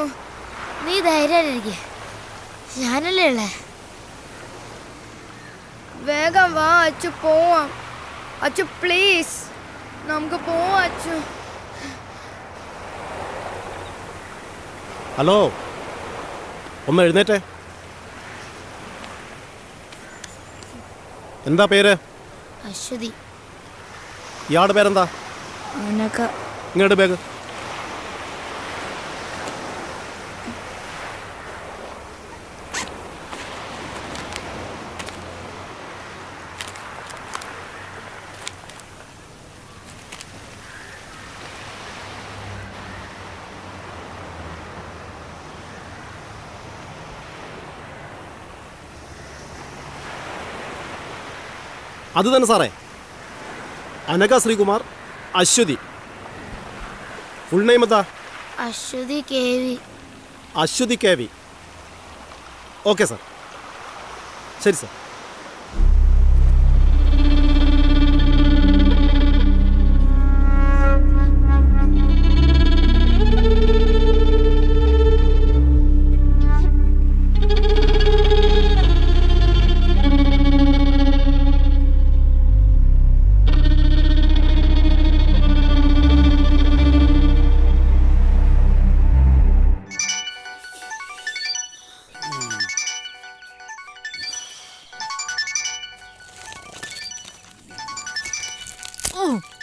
നീ ധൈര്യമായിട്ടിരിക്കെ, ഞാനല്ലേ ഉള്ളേ. വേഗം വാ അച്ചു, പോവാം. അച്ചു പ്ലീസ്, നമുക്ക് പോവാ അച്ചു. ഹലോ, ഒന്ന് എഴുന്നേറ്റേ. എന്താ പേര്? അശ്വതി. ഇയാളുടെ പേരെന്താ? ഇങ്ങോട്ട് ബാഗ്. അത് തന്നെ സാറേ, അനഘ ശ്രീകുമാർ, അശ്വതി. ഫുൾ നെയിം എന്താ? Aswathy KV. Aswathy KV. Okay sir, ശരി സാർ.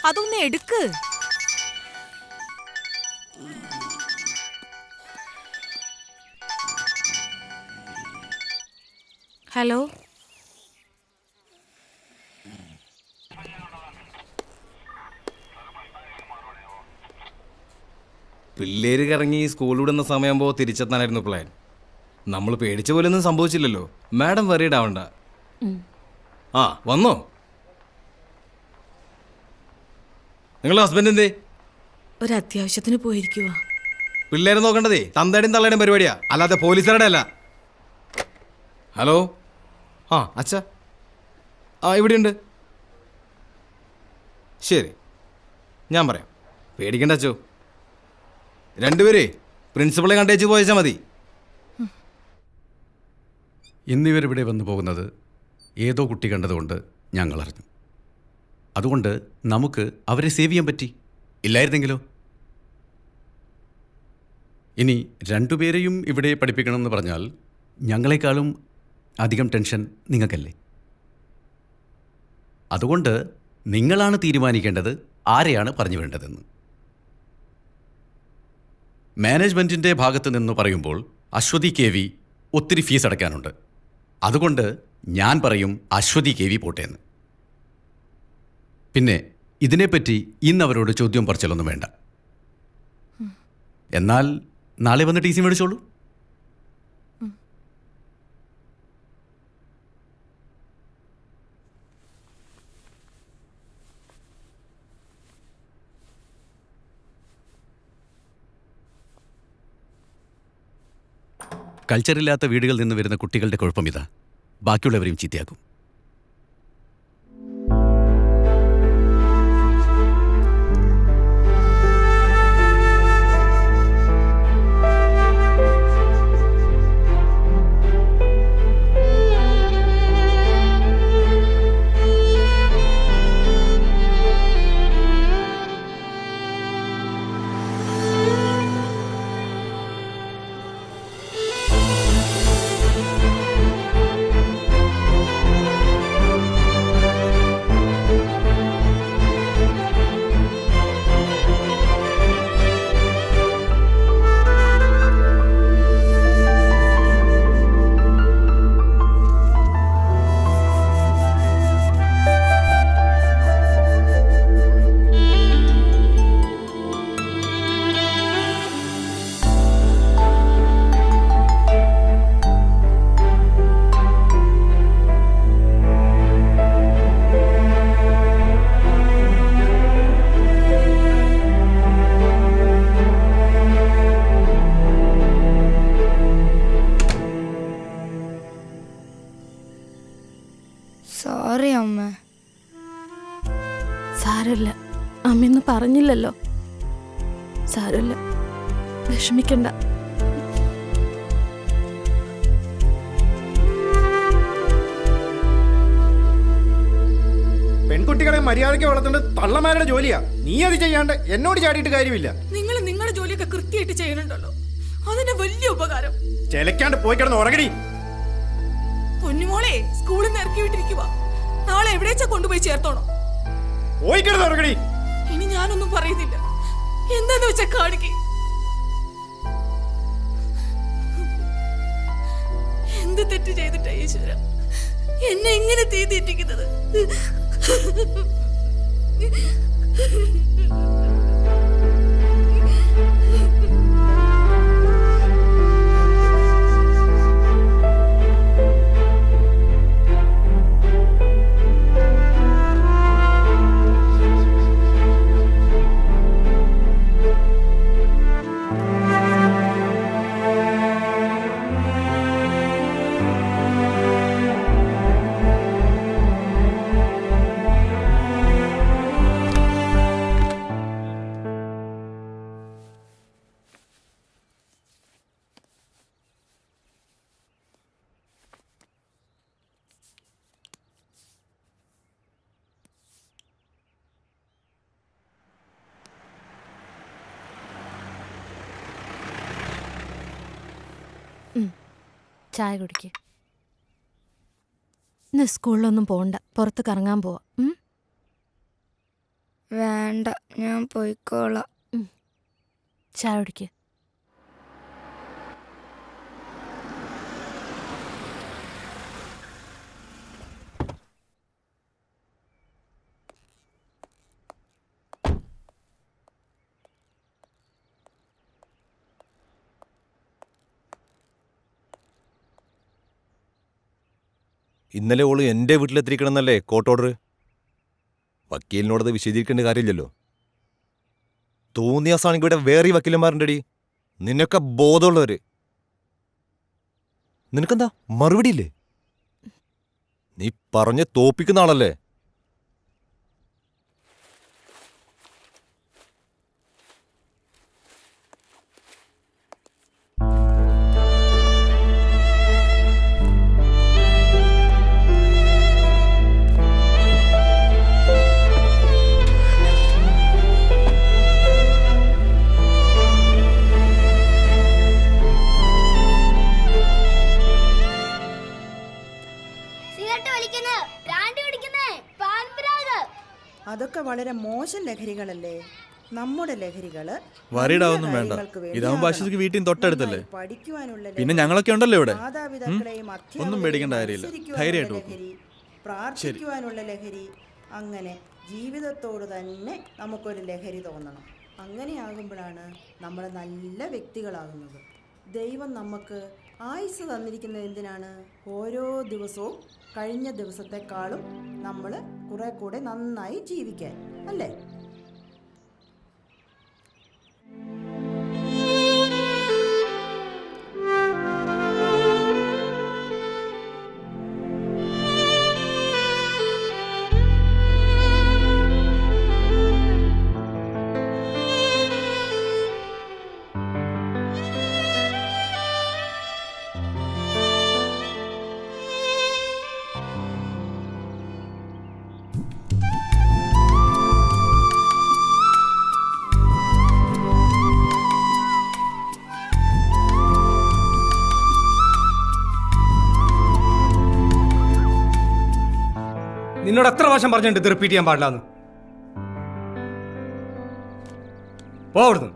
അതൊന്ന് എടുക്ക്. ഹലോ, പിള്ളേര് കറങ്ങി സ്കൂൾ വിടുന്ന സമയമാകുമ്പോൾ തിരിച്ചെത്താനായിരുന്നു പ്ലാൻ. നമ്മൾ പേടിച്ച പോലൊന്നും സംഭവിച്ചില്ലല്ലോ. മാഡം വറീഡ് ആവണ്ട. ആ വന്നോ? നിങ്ങളുടെ ഹസ്ബൻഡ് എന്തേ? ഒരു അത്യാവശ്യത്തിന് പോയിരിക്കുക. പിള്ളേരെ നോക്കേണ്ടതേ തന്തയുടെയും തള്ളയുടെയും പരിപാടിയാ, അല്ലാതെ പോലീസുകാരുടെ അല്ല. ഹലോ, ആ അച്ഛാ, ആ ഇവിടെയുണ്ട്. ശരി, ഞാൻ പറയാം. പേടിക്കണ്ട അച്ചോ. രണ്ടുപേരേ പ്രിൻസിപ്പളെ കണ്ടേച്ച് പോയച്ചാൽ മതി. ഇന്നിവരിവിടെ വന്നു പോകുന്നത് ഏതോ കുട്ടി കണ്ടതുകൊണ്ട് ഞങ്ങൾ അറിഞ്ഞു. അതുകൊണ്ട് നമുക്ക് അവരെ സേവ് ചെയ്യാൻ പറ്റി. ഇല്ലായിരുന്നെങ്കിലോ? ഇനി രണ്ടുപേരെയും ഇവിടെ പഠിപ്പിക്കണമെന്ന് പറഞ്ഞാൽ ഞങ്ങളെക്കാളും അധികം ടെൻഷൻ നിങ്ങൾക്കല്ലേ? അതുകൊണ്ട് നിങ്ങളാണ് തീരുമാനിക്കേണ്ടത് ആരെയാണ് പറഞ്ഞു വേണ്ടതെന്ന്. മാനേജ്മെൻറ്റിൻ്റെ ഭാഗത്ത് നിന്ന് പറയുമ്പോൾ അശ്വതി KV ഒത്തിരി ഫീസ് അടയ്ക്കാനുണ്ട്. അതുകൊണ്ട് ഞാൻ പറയും അശ്വതി കെ വി പോട്ടേന്ന്. പിന്നെ ഇതിനെപ്പറ്റി ഇന്ന് അവരോട് ചോദ്യം പറച്ചിലൊന്നും വേണ്ട. എന്നാൽ നാളെ വന്ന് ടി സി മേടിച്ചോളൂ. കൾച്ചറില്ലാത്ത വീടുകളിൽ നിന്ന് വരുന്ന കുട്ടികളുടെ കുഴപ്പം ഇതാ, ബാക്കിയുള്ളവരെയും ചീത്തയാക്കും. സോറി അമ്മ. സാരമില്ല, അമ്മയൊന്നും പറഞ്ഞില്ലല്ലോ. സാരമില്ല, വിഷമിക്കണ്ട. പെൺകുട്ടികളെ മര്യാദയ്ക്ക് വളർത്തേണ്ടത് തള്ളമാരുടെ ജോലിയാ. നീ അത് ചെയ്യാണ്ട് എന്നോട് ചാടിയിട്ട് കാര്യമില്ല. നിങ്ങൾ നിങ്ങളുടെ ജോലിയൊക്കെ കൃത്യമായിട്ട് ചെയ്യുന്നുണ്ടല്ലോ, അതിന്റെ വലിയ ഉപകാരം. ചെലക്കാണ്ട് പോയി കിടന്ന് ഉറങ്ങടി. പൊന്നുമോളെ സ്കൂളിൽ നിന്ന് ഇറക്കി വിട്ടിരിക്കുക. നാളെ എവിടെച്ചാ കൊണ്ടുപോയി ചേർത്തോണോ? പോയി കിടന്ന് ഉറങ്ങടി. ഇനി ഞാനൊന്നും പറയുന്നില്ല, എന്താന്ന് വെച്ചാ കാണിക്ക്. എന്ത് തെറ്റ് ചെയ്തിട്ടാ ഈശ്വര എന്നെ എങ്ങനെ തീ തെറ്റിക്കുന്നത്? ചായ കുടിക്ക്. ഇന്ന് സ്കൂളിലൊന്നും പോണ്ട, പുറത്ത് കറങ്ങാൻ പോവാ. വേണ്ട, ഞാൻ പോയിക്കോളാം. ചായ കുടിക്ക്. ഇന്നലെ ഓള് എൻ്റെ വീട്ടിലെത്തിരിക്കണമെന്നല്ലേ കോർട്ട് ഓർഡർ? വക്കീലിനോടത് വിശദീകരിക്കേണ്ട കാര്യമില്ലല്ലോ. തോന്നിയാസാണെങ്കിൽ ഇവിടെ വേറെ വക്കീലന്മാരുണ്ടടി, നിന്നൊക്കെ ബോധമുള്ളവര്. നിനക്കെന്താ മറുപടിയില്ലേ? നീ പറഞ്ഞ് തോപ്പിക്കുന്ന ആളല്ലേ? അതൊക്കെ വളരെ മോശം ലഹരികളല്ലേ? നമ്മുടെ ലഹരികള് വരീടാവൊന്നും വേണ്ട. ഇതാവുമ്പോ അശ്വതിക്ക് വീട്ടിൽ തൊട്ടടുത്തല്ലേ. പിന്നെ ഞങ്ങളൊക്കെ ഉണ്ടല്ലോ ഇവിടെ. മാതാപിതാക്കളെയും ഒന്നും പേടിക്കേണ്ട കാര്യമില്ല. ധൈര്യമായിട്ട് നോക്കൂ. ലഹരി, പ്രാർത്ഥിക്കുവാനുള്ള ലഹരി, അങ്ങനെ ജീവിതത്തോട് തന്നെ നമുക്കൊരു ലഹരി തോന്നണം. അങ്ങനെയാകുമ്പോഴാണ് നമ്മൾ നല്ല വ്യക്തികളാകുന്നത്. ദൈവം നമുക്ക് ആയുസ് തന്നിരിക്കുന്നത് എന്തിനാണ്? ഓരോ ദിവസവും കഴിഞ്ഞ ദിവസത്തെക്കാളും നമ്മൾ കുറെ കൂടെ നന്നായി ജീവിക്കാൻ, അല്ലേ? നിന്നോട് എത്ര പ്രാവശ്യം പറഞ്ഞിട്ടുണ്ട് ഇത് റിപ്പീറ്റ് ചെയ്യാൻ പാടില്ലാന്ന്? പോ അവിടുന്ന്.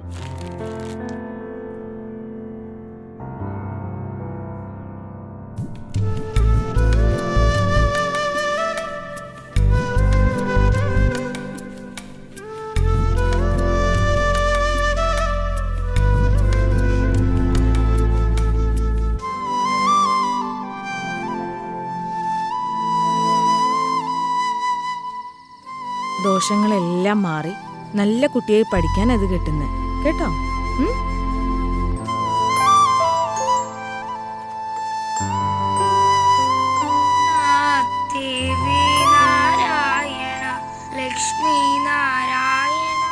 ദോഷങ്ങളെല്ലാം മാറി നല്ല കുട്ടിയായി പഠിക്കാൻ അത് കിട്ടുന്നത് കേട്ടോ. ദേവി നാരായണ ലക്ഷ്മി നാരായണ.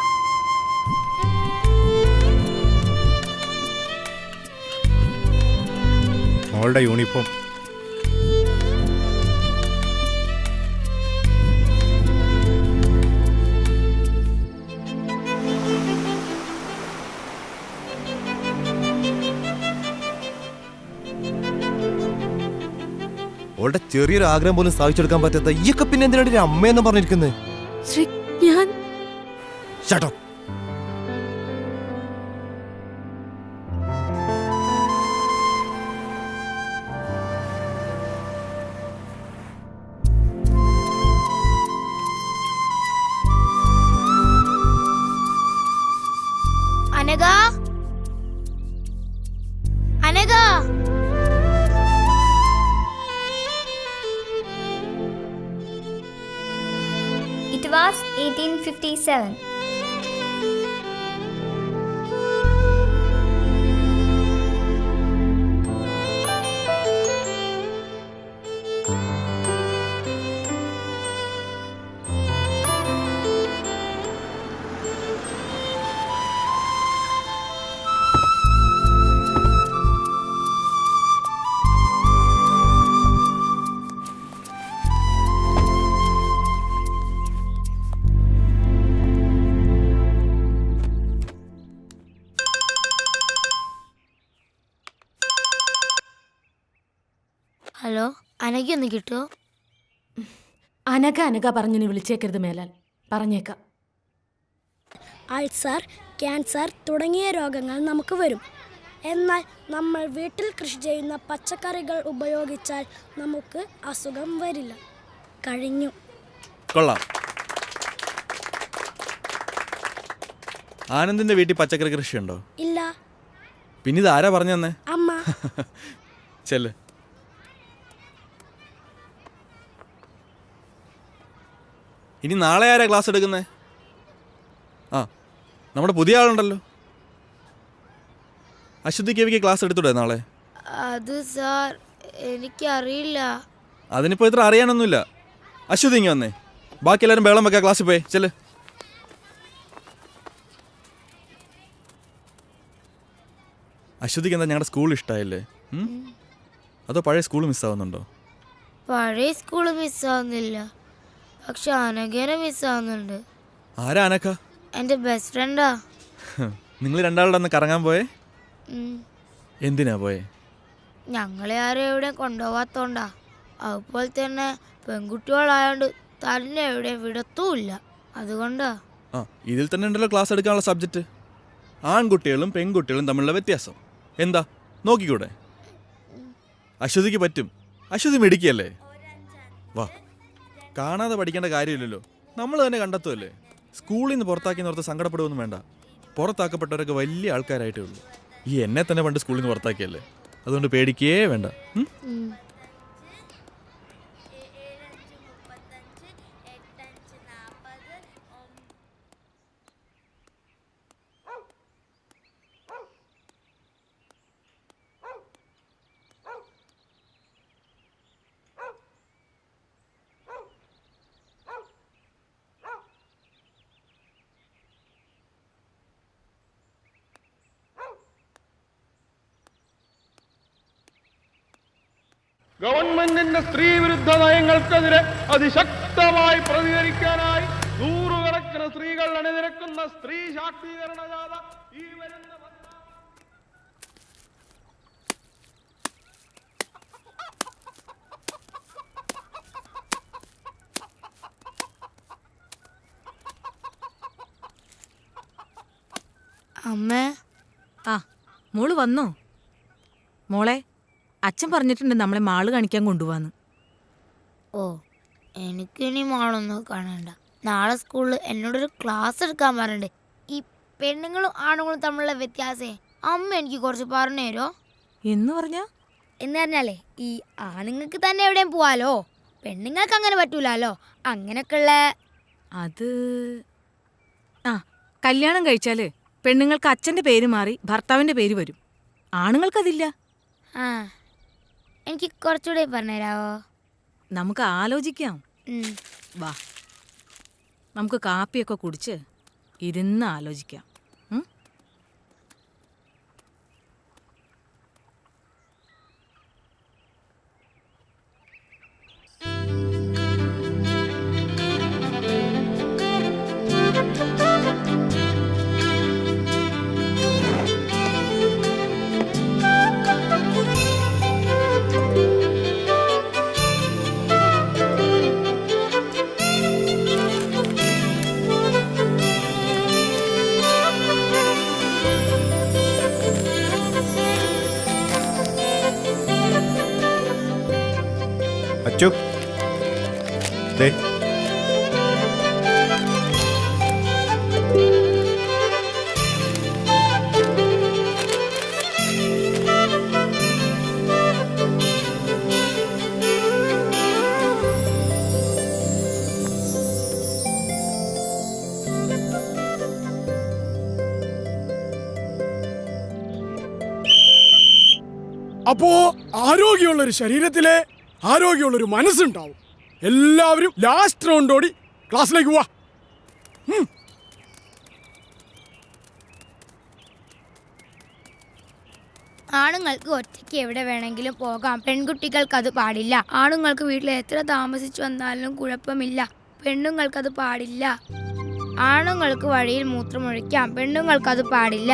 മോളുടെ യൂണിഫോം അവളുടെ ചെറിയൊരു ആഗ്രഹം പോലും സാധിച്ചെടുക്കാൻ പറ്റാത്ത ഈയൊക്കെ പിന്നെ എന്തിനാണ് ഒരു അമ്മയെന്ന് പറഞ്ഞിരിക്കുന്നത്? ഞാൻ Shut up. Anagha, Anagha. It was 1857. Hello, Anagha ഒന്ന് കിട്ടുമോ? അനഘ അനഘ പറഞ്ഞു നീ വിളിച്ചേക്കരുത് മേലാൽ. പറഞ്ഞേക്കാം. അൾസർ, ക്യാൻസർ തുടങ്ങിയ രോഗങ്ങൾ നമുക്ക് വരും. എന്നാൽ നമ്മൾ വീട്ടിൽ കൃഷി ചെയ്യുന്ന പച്ചക്കറികൾ ഉപയോഗിച്ചാൽ നമുക്ക് അസുഖം വരില്ല. കഴിഞ്ഞു. കൊള്ളാം. ആനന്ദിന്റെ വീട്ടിൽ പച്ചക്കറി കൃഷിയുണ്ടോ? ഇല്ല. പിന്നെ ഇത് ആരാ പറഞ്ഞു തന്നെ? അമ്മ. ചെല്ല്. ഇനി നാളെ ആരാ ക്ലാസ് എടുക്കുന്നേ? ആ, നമ്മുടെ പുതിയ ആളുണ്ടല്ലോ. അശ്വതി കേവിക്ക് ക്ലാസ് എടുത്തൂടെ നാളെ? അത് സാർ എനിക്കറിയില്ല. അതിനിപ്പോൾ ഇത്ര അറിയാനൊന്നുമില്ല. അശ്വതി ഇങ്ങ് വന്നേ. ബാക്കി എല്ലാവരും ബേളം വെക്കാം, ക്ലാസ്സിൽ പോയി ചെല്ല്. അശ്വതിക്ക് എന്താ ഞങ്ങളുടെ സ്കൂൾ ഇഷ്ടമായില്ലേ? അതോ പഴയ സ്കൂൾ മിസ്സാവുന്നുണ്ടോ? പഴയ സ്കൂള് മിസ്സാവുന്നില്ല, പക്ഷെ അനഘേനെ മിസ്സാവുന്നുണ്ട്. ആരാ അനക്ക? എൻ്റെ ബെസ്റ്റ് ഫ്രണ്ടാ. നിങ്ങൾ രണ്ടാളുടെ ഒന്ന് കറങ്ങാൻ പോയേ? എന്തിനാ പോയേ? ഞങ്ങളെ ആരും എവിടെ കൊണ്ടുപോകാത്തോണ്ടാ. അതുപോലെ തന്നെ പെൺകുട്ടികളായോണ്ട് തന്നെ എവിടെ വിടത്തുമില്ല, അതുകൊണ്ടാ. ആ ഇതിൽ തന്നെ ഉണ്ടല്ലോ ക്ലാസ് എടുക്കാനുള്ള സബ്ജക്റ്റ്. ആൺകുട്ടികളും പെൺകുട്ടികളും തമ്മിലുള്ള വ്യത്യാസം എന്താ നോക്കിക്കൂടെ? അശ്വതിക്ക് പറ്റും. അശ്വതി മിടുക്കിയല്ലേ? വാ, കാണാതെ പഠിക്കേണ്ട കാര്യമില്ലല്ലോ, നമ്മൾ തന്നെ കണ്ടെത്തുമല്ലേ. സ്കൂളിൽ നിന്ന് പുറത്താക്കി ഓർത്ത് സങ്കടപ്പെടുകയൊന്നും വേണ്ട. പുറത്താക്കപ്പെട്ടവരൊക്കെ വലിയ ആൾക്കാരായിട്ടേ ഉള്ളൂ. ഈ എന്നെ തന്നെ പണ്ട് സ്കൂളിൽ നിന്ന് പുറത്താക്കിയല്ലേ, അതുകൊണ്ട് പേടിക്കേ വേണ്ട. ഗവൺമെന്റിന്റെ സ്ത്രീ വിരുദ്ധ നയങ്ങൾക്കെതിരെ അതിശക്തമായി പ്രതികരിക്കാനായി നൂറുകണക്കിന് സ്ത്രീകൾ അണിനിരക്കുന്ന സ്ത്രീ ശാക്തീകരണ ജാഥ ഈ വരുന്ന അമ്മേ. ആ മോള് വന്നോ? മോളെ, അച്ഛൻ പറഞ്ഞിട്ടുണ്ട് നമ്മളെ മാള് കാണിക്കാൻ കൊണ്ടുപോവാന്ന്. ഓ, എനിക്കിനി മാളൊന്നും കാണണ്ട. നാളെ സ്കൂളിൽ എന്നോടൊരു ക്ലാസ് എടുക്കാൻ പറഞ്ഞിട്ടുണ്ട്. ഈ പെണ്ണുങ്ങളും ആണുങ്ങളും തമ്മിലുള്ള വ്യത്യാസേ അമ്മ എനിക്ക് കുറച്ച് പറഞ്ഞു തരുമോ? എന്ന് പറഞ്ഞാലേ ഈ ആണുങ്ങൾക്ക് തന്നെ എവിടെയും പോവാലോ, പെണ്ണുങ്ങൾക്ക് അങ്ങനെ പറ്റൂലോ. അങ്ങനെയൊക്കെയുള്ള അത് ആ കല്യാണം കഴിച്ചാല് പെണ്ണുങ്ങൾക്ക് അച്ഛന്റെ പേര് മാറി ഭർത്താവിന്റെ പേര് വരും. ആണുങ്ങൾക്കതില്ല. ആ, എനിക്ക് കുറച്ചുകൂടെ പറഞ്ഞുതരാവോ? നമുക്ക് ആലോചിക്കാം. വാ, നമുക്ക് കാപ്പിയൊക്കെ കുടിച്ച് ഇരുന്ന് ആലോചിക്കാം. അച്ചു, ദേ അപ്പോ ആരോഗ്യമുള്ളൊരു ശരീരത്തിലെ ആരോഗ്യമുള്ളൊരു മനസ്സുണ്ടാവും. എല്ലാവരും ലാസ്റ്റ് റൗണ്ടോടി ക്ലാസ്സിലേക്ക് പോവാ. ആണുങ്ങൾക്ക് ഒറ്റയ്ക്ക് എവിടെ വേണമെങ്കിലും പോകാം, പെൺകുട്ടികൾക്ക് അത് പാടില്ല. ആണുങ്ങൾക്ക് വീട്ടിൽ എത്ര താമസിച്ചു വന്നാലും കുഴപ്പമില്ല, പെണ്ണുങ്ങൾക്കത് പാടില്ല. ആണുങ്ങൾക്ക് വഴിയിൽ മൂത്രമൊഴിക്കാം, പെണ്ണുങ്ങൾക്കത് പാടില്ല.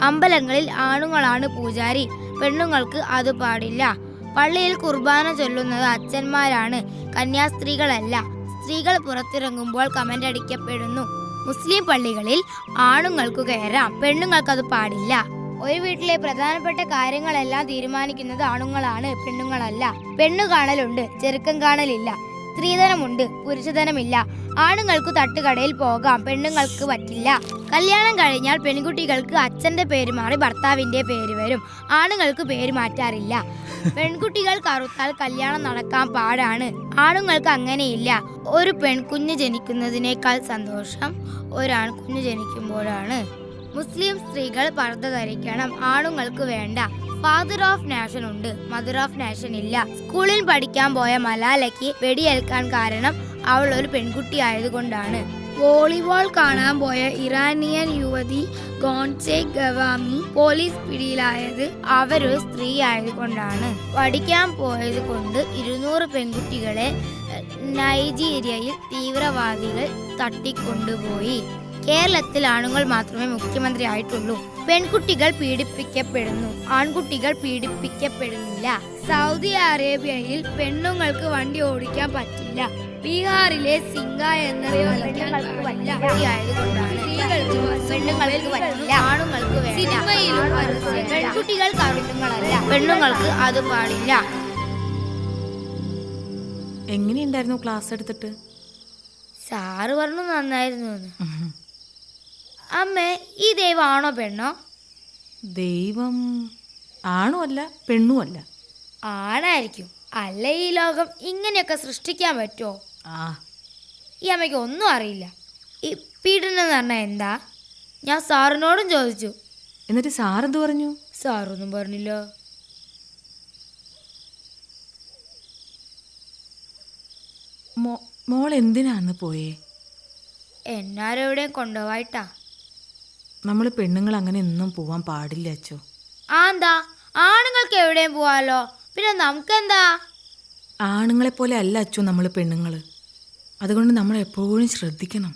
അമ്പലങ്ങളിൽ ആണുങ്ങളാണ് പൂജാരി, പെണ്ണുങ്ങൾക്ക് അത് പാടില്ല. പള്ളിയിൽ കുർബാന ചൊല്ലുന്നത് അച്ഛന്മാരാണ്, കന്യാസ്ത്രീകളല്ല. സ്ത്രീകൾ പുറത്തിറങ്ങുമ്പോൾ കമന്റ് അടിക്കപ്പെടുന്നു. മുസ്ലിം പള്ളികളിൽ ആണുങ്ങൾക്ക് കയറാം, പെണ്ണുങ്ങൾക്കത് പാടില്ല. ഒരു വീട്ടിലെ പ്രധാനപ്പെട്ട കാര്യങ്ങളെല്ലാം തീരുമാനിക്കുന്നത് ആണുങ്ങളാണ്, പെണ്ണുങ്ങളല്ല. പെണ്ണു കാണലുണ്ട്, ചെറുക്കം കാണലില്ല. സ്ത്രീധനമുണ്ട്, പുരുഷധനമില്ല. ആണുങ്ങൾക്ക് തട്ടുകടയിൽ പോകാം, പെണ്ണുങ്ങൾക്ക് പറ്റില്ല. കല്യാണം കഴിഞ്ഞാൽ പെൺകുട്ടികൾക്ക് അച്ഛന്റെ പേര് മാറി ഭർത്താവിന്റെ പേര് വരും, ആണുങ്ങൾക്ക് പേര് മാറ്റാറില്ല. പെൺകുട്ടികൾ കറുത്താൽ കല്യാണം നടക്കാൻ പാടാണ്, ആണുങ്ങൾക്ക് അങ്ങനെയില്ല. ഒരു പെൺകുഞ്ഞ് ജനിക്കുന്നതിനേക്കാൾ സന്തോഷം ഒരാൺകുഞ്ഞ് ജനിക്കുമ്പോഴാണ്. മുസ്ലിം സ്ത്രീകൾ പർദ്ദ ധരിക്കണം, ആണുങ്ങൾക്ക് വേണ്ട. ഫാദർ ഓഫ് നാഷൻ ഉണ്ട്, മദർ ഓഫ് നാഷൻ ഇല്ല. സ്കൂളിൽ പഠിക്കാൻ പോയ മലാലയ്ക്ക് വെടിയേൽക്കാൻ കാരണം അവൾ ഒരു പെൺകുട്ടി ആയതുകൊണ്ടാണ്. വോളിബോൾ കാണാൻ പോയ ഇറാനിയൻ യുവതി ഗോൺസെ ഗവാമി പോലീസ് പിടിയിലായത് അവരൊരു സ്ത്രീ ആയതുകൊണ്ടാണ്. പഠിക്കാൻ പോയത് കൊണ്ട് 200 പെൺകുട്ടികളെ നൈജീരിയയിൽ തീവ്രവാദികൾ തട്ടിക്കൊണ്ടുപോയി. കേരളത്തിൽ ആണുങ്ങൾ മാത്രമേ മുഖ്യമന്ത്രി ആയിട്ടുള്ളൂ. പെൺകുട്ടികൾ പീഡിപ്പിക്കപ്പെടുന്നു, ആൺകുട്ടികൾ പീഡിപ്പിക്കപ്പെടുന്നില്ല. സൗദി അറേബ്യയിൽ പെണ്ണുങ്ങൾക്ക് വണ്ടി ഓടിക്കാൻ പറ്റില്ല. ബീഹാറിലെ സിംഗ സിനിമയിലും പെൺകുട്ടികൾക്ക് ആവശ്യങ്ങളല്ല, പെണ്ണുങ്ങൾക്ക് അത് പാടില്ല. എങ്ങനെയുണ്ടായിരുന്നു ക്ലാസ് എടുത്തിട്ട്? സാറ് പറഞ്ഞു നന്നായിരുന്നു. അമ്മേ, ഈ ദൈവമാണോ പെണ്ണോ? ദൈവം ആണും അല്ല പെണ്ണും അല്ല. ആണായിരിക്കും. അല്ല, ഈ ലോകം ഇങ്ങനെയൊക്കെ സൃഷ്ടിക്കാൻ പറ്റുമോ? ഈ അമ്മയ്ക്ക് ഒന്നും അറിയില്ല. ഈ പീഡനം എന്ന് പറഞ്ഞാൽ എന്താ? ഞാൻ സാറിനോടും ചോദിച്ചു. എന്നിട്ട് സാറെന്ത് പറഞ്ഞു? സാറൊന്നും പറഞ്ഞില്ല. മോൾ എന്തിനാന്ന് പോയേ? എന്നാരും എവിടെയും കൊണ്ടുപോയിട്ടാ. നമ്മൾ പെണ്ണുങ്ങൾ അങ്ങനെ ഒന്നും പോവാൻ പാടില്ല അച്ചോ. എന്താ? ആണുങ്ങൾക്ക് എവിടെയും പോവാലോ, പിന്നെ നമുക്കെന്താ? ആണുങ്ങളെ പോലെ അല്ല അച്ചു നമ്മൾ പെണ്ണുങ്ങൾ. അതുകൊണ്ട് നമ്മൾ എപ്പോഴും ശ്രദ്ധിക്കണം.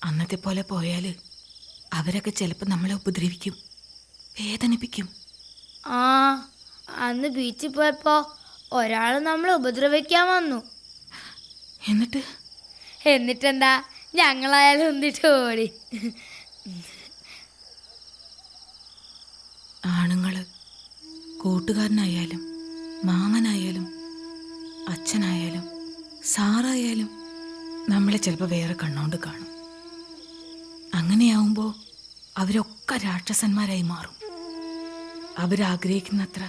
അന്നത്തെ പോലെ പോയാൽ അവരൊക്കെ ചിലപ്പോൾ നമ്മളെ ഉപദ്രവിക്കും, വേദനിപ്പിക്കും. അന്ന് ബീച്ചിൽ പോയപ്പോ ഒരാൾ നമ്മളെ ഉപദ്രവിക്കാൻ വന്നു. എന്നിട്ടെന്താ, ഞങ്ങളായാലും ഒന്നിട്ട് ഓടി. ആണുങ്ങൾ കൂട്ടുകാരനായാലും മാമനായാലും അച്ഛനായാലും സാറായാലും നമ്മളെ ചിലപ്പോൾ വേറെ കണ്ണുകൊണ്ട് കാണും. അങ്ങനെയാവുമ്പോൾ അവരൊക്കെ രാക്ഷസന്മാരായി മാറും. അവരാഗ്രഹിക്കുന്നത്ര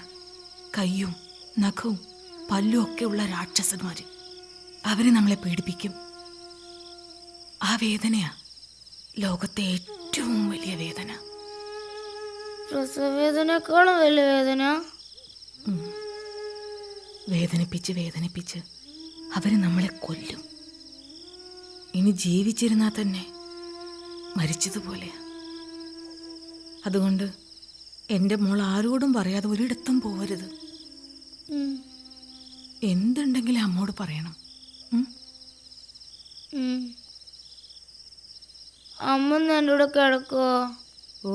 കയ്യും നഖവും പല്ലും ഒക്കെ ഉള്ള രാക്ഷസന്മാർ അവർ നമ്മളെ പീഡിപ്പിക്കും. ആ വേദനയാ ലോകത്തെ ഏറ്റവും വലിയ വേദന. പ്രസവവേദനേക്കാളും വലിയ വേദന. വേദനിപ്പിച്ച് വേദനിപ്പിച്ച് അവർ നമ്മളെ കൊല്ലും. ഇനി ജീവിച്ചിരുന്നാൽ തന്നെ മരിച്ചതുപോലെയാ. അതുകൊണ്ട് എൻ്റെ മോൾ ആരോടും പറയാതെ ഒരിടത്തും പോവരുത്. എന്തുണ്ടെങ്കിലും അമ്മോട് പറയണം. അമ്മ എൻ്റെ കൂടെ കിടക്കുവോ? ഓ,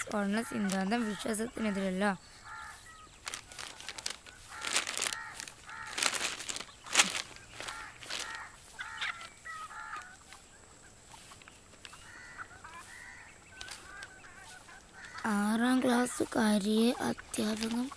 സ്വർണ്ണ സിദ്ധാന്തം വിശ്വാസത്തിനെതിരല്ല. ആറാം ക്ലാസ്സുകാരിയെ അധ്യാപകൻ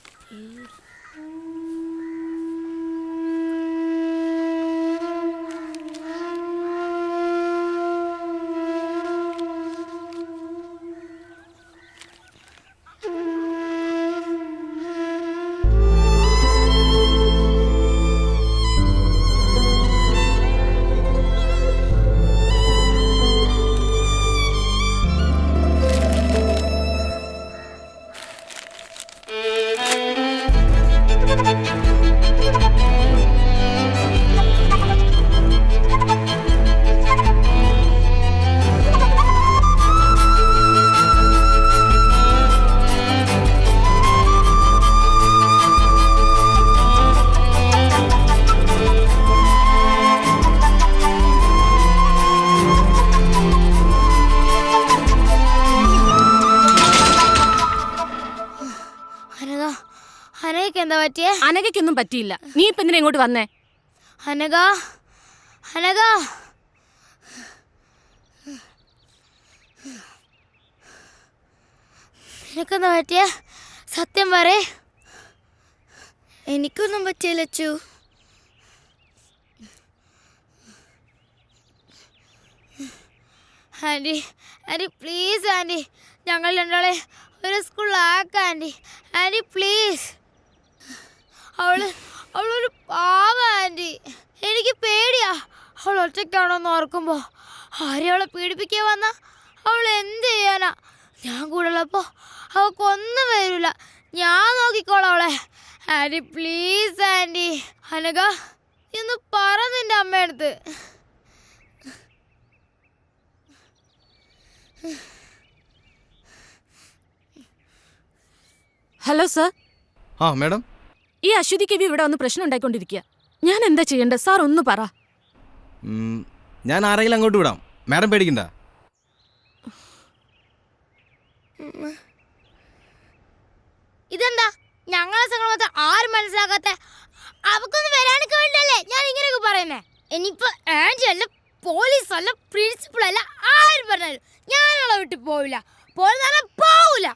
എന്താ പറ്റിയേ? അനഘയ്ക്കൊന്നും പറ്റിയില്ല. നീ ഇപ്പൊ എന്തിനാ ഇങ്ങോട്ട് വന്നേ? അനഘ, അനഘ, നിനക്കെന്താ പറ്റിയേ? സത്യം പറയേ. എനിക്കൊന്നും പറ്റിയില്ല Achu. Aunty aunty please aunty ഞങ്ങൾ രണ്ടാളെ ഒരു സ്കൂളിലാക്കാം ആൻറ്റി ആൻറ്റി പ്ലീസ്. അവളൊരു പാവ ആൻറ്റി. എനിക്ക് പേടിയാ അവൾ ഒറ്റയ്ക്കാണോന്ന് ഓർക്കുമ്പോൾ. ആരെയും അവളെ പീഡിപ്പിക്കാൻ വന്നാ അവൾ എന്ത് ചെയ്യാനാ? ഞാൻ കൂടെ ഉള്ളപ്പോൾ അവൾക്കൊന്നും വരില്ല. ഞാൻ നോക്കിക്കോളാം അവളെ. Anti please anti. അനഘ ഇന്ന് പറ നിന്റെ അമ്മയടുത്ത്. Hello sir. ആ മാഡം, ഈ അശ്വതി കവി ഇവിടെ വന്ന് പ്രശ്നം ഉണ്ടായിക്കൊണ്ടിരിക്കുക. ഞാൻ എന്താ ചെയ്യേണ്ടത് സാർ? ഒന്ന് പറ. ഞാൻ ആരെങ്കിലും അങ്ങോട്ട് വിടാം, മാഡം പേടിക്കണ്ട. ഇതെന്താ ഞങ്ങളെ സംഘം മൊത്തം ആരും മനസ്സിലാക്കാത്ത? അവക്കൊന്ന് വരാനൊക്കെ വേണ്ടല്ലേ ഞാൻ ഇങ്ങനെയൊക്കെ പറയുന്നേ. ഇനിയിപ്പോ ആൻറ്റി അല്ല, പോലീസ് അല്ല, പ്രിൻസിപ്പൾ അല്ല, ആരും പറഞ്ഞാലും ഞാനുള്ള വീട്ടിൽ പോവില്ല. പോവില്ല.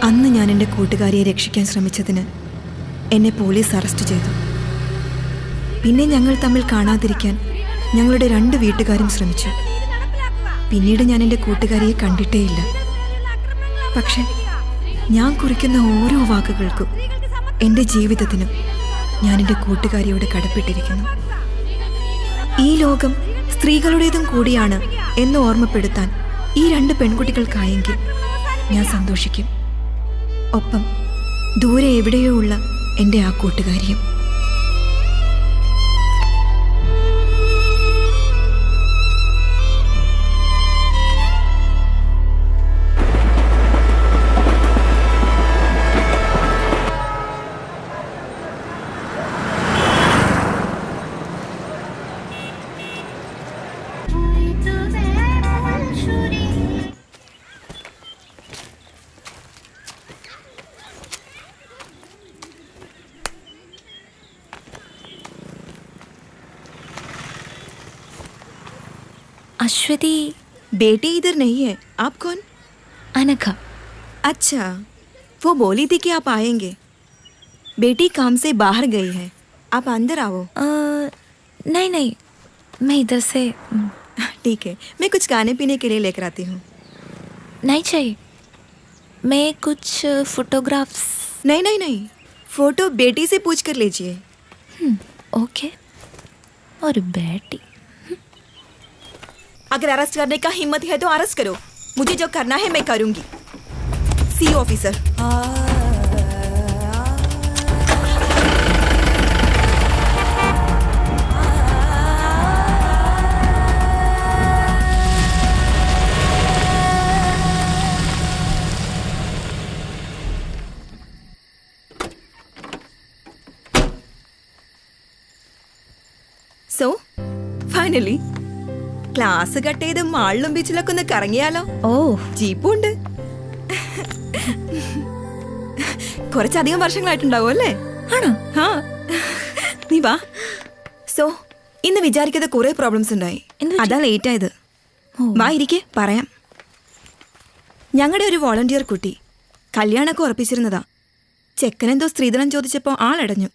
അന്ന് ഞാൻ എൻ്റെ കൂട്ടുകാരിയെ രക്ഷിക്കാൻ ശ്രമിച്ചതിന് എന്നെ പോലീസ് അറസ്റ്റ് ചെയ്തു. പിന്നെ ഞങ്ങൾ തമ്മിൽ കാണാതിരിക്കാൻ ഞങ്ങളുടെ 2 വീട്ടുകാരും ശ്രമിച്ചു. പിന്നീട് ഞാൻ എൻ്റെ കൂട്ടുകാരിയെ കണ്ടിട്ടേയില്ല. പക്ഷെ ഞാൻ കുറിക്കുന്ന ഓരോ വാക്കുകൾക്കും എൻ്റെ ജീവിതത്തിനും ഞാൻ എൻ്റെ കൂട്ടുകാരിയോട് കടപ്പെട്ടിരിക്കുന്നു. ഈ ലോകം സ്ത്രീകളുടേതും കൂടിയാണ് എന്ന് ഓർമ്മപ്പെടുത്താൻ ഈ 2 പെൺകുട്ടികൾക്കായെങ്കിൽ ഞാൻ സന്തോഷിക്കും. ഒപ്പം ദൂരെ എവിടെയോ ഉള്ള എൻ്റെ ആ കൂട്ടുകാരിയും. अश्वती बेटी इधर नहीं है. आप कौन? अनघा. अच्छा, वो बोली थी कि आप आएंगे. बेटी काम से बाहर गई है, आप अंदर आओ. नहीं मैं इधर से. ठीक है, मैं कुछ खाने पीने के लिए लेकर आती हूँ. नहीं चाहिए, मैं कुछ फोटोग्राफ्स. नहीं, फोटो बेटी से पूछ कर लीजिए. ओके. और बेटी अगर अरेस्ट करने का हिम्मत है तो अरेस्ट करो. मुझे जो करना है मैं करूंगी. सी officer. So, finally. Class cut ചെയ്ത് മാളിലും ബീച്ചിലൊക്കെ ഒന്ന് കറങ്ങിയാലോ? ഓ, ജീപ്പുണ്ട്. കുറച്ചധികം വർഷങ്ങളായിട്ടുണ്ടാവും അല്ലേ? ആണോ? ആ, നീ വാ. സോ ഇന്ന് വിചാരിക്കാതെ കുറെ പ്രോബ്ലംസ് ഉണ്ടായി. അതാ ലേറ്റ് ആയത്. വാ ഇരിക്കെ, പറയാം. ഞങ്ങളുടെ ഒരു വോളണ്ടിയർ കുട്ടി കല്യാണമൊക്കെ ഉറപ്പിച്ചിരുന്നതാ. ചെക്കനെന്തോ സ്ത്രീധനം ചോദിച്ചപ്പോൾ ആളടഞ്ഞു.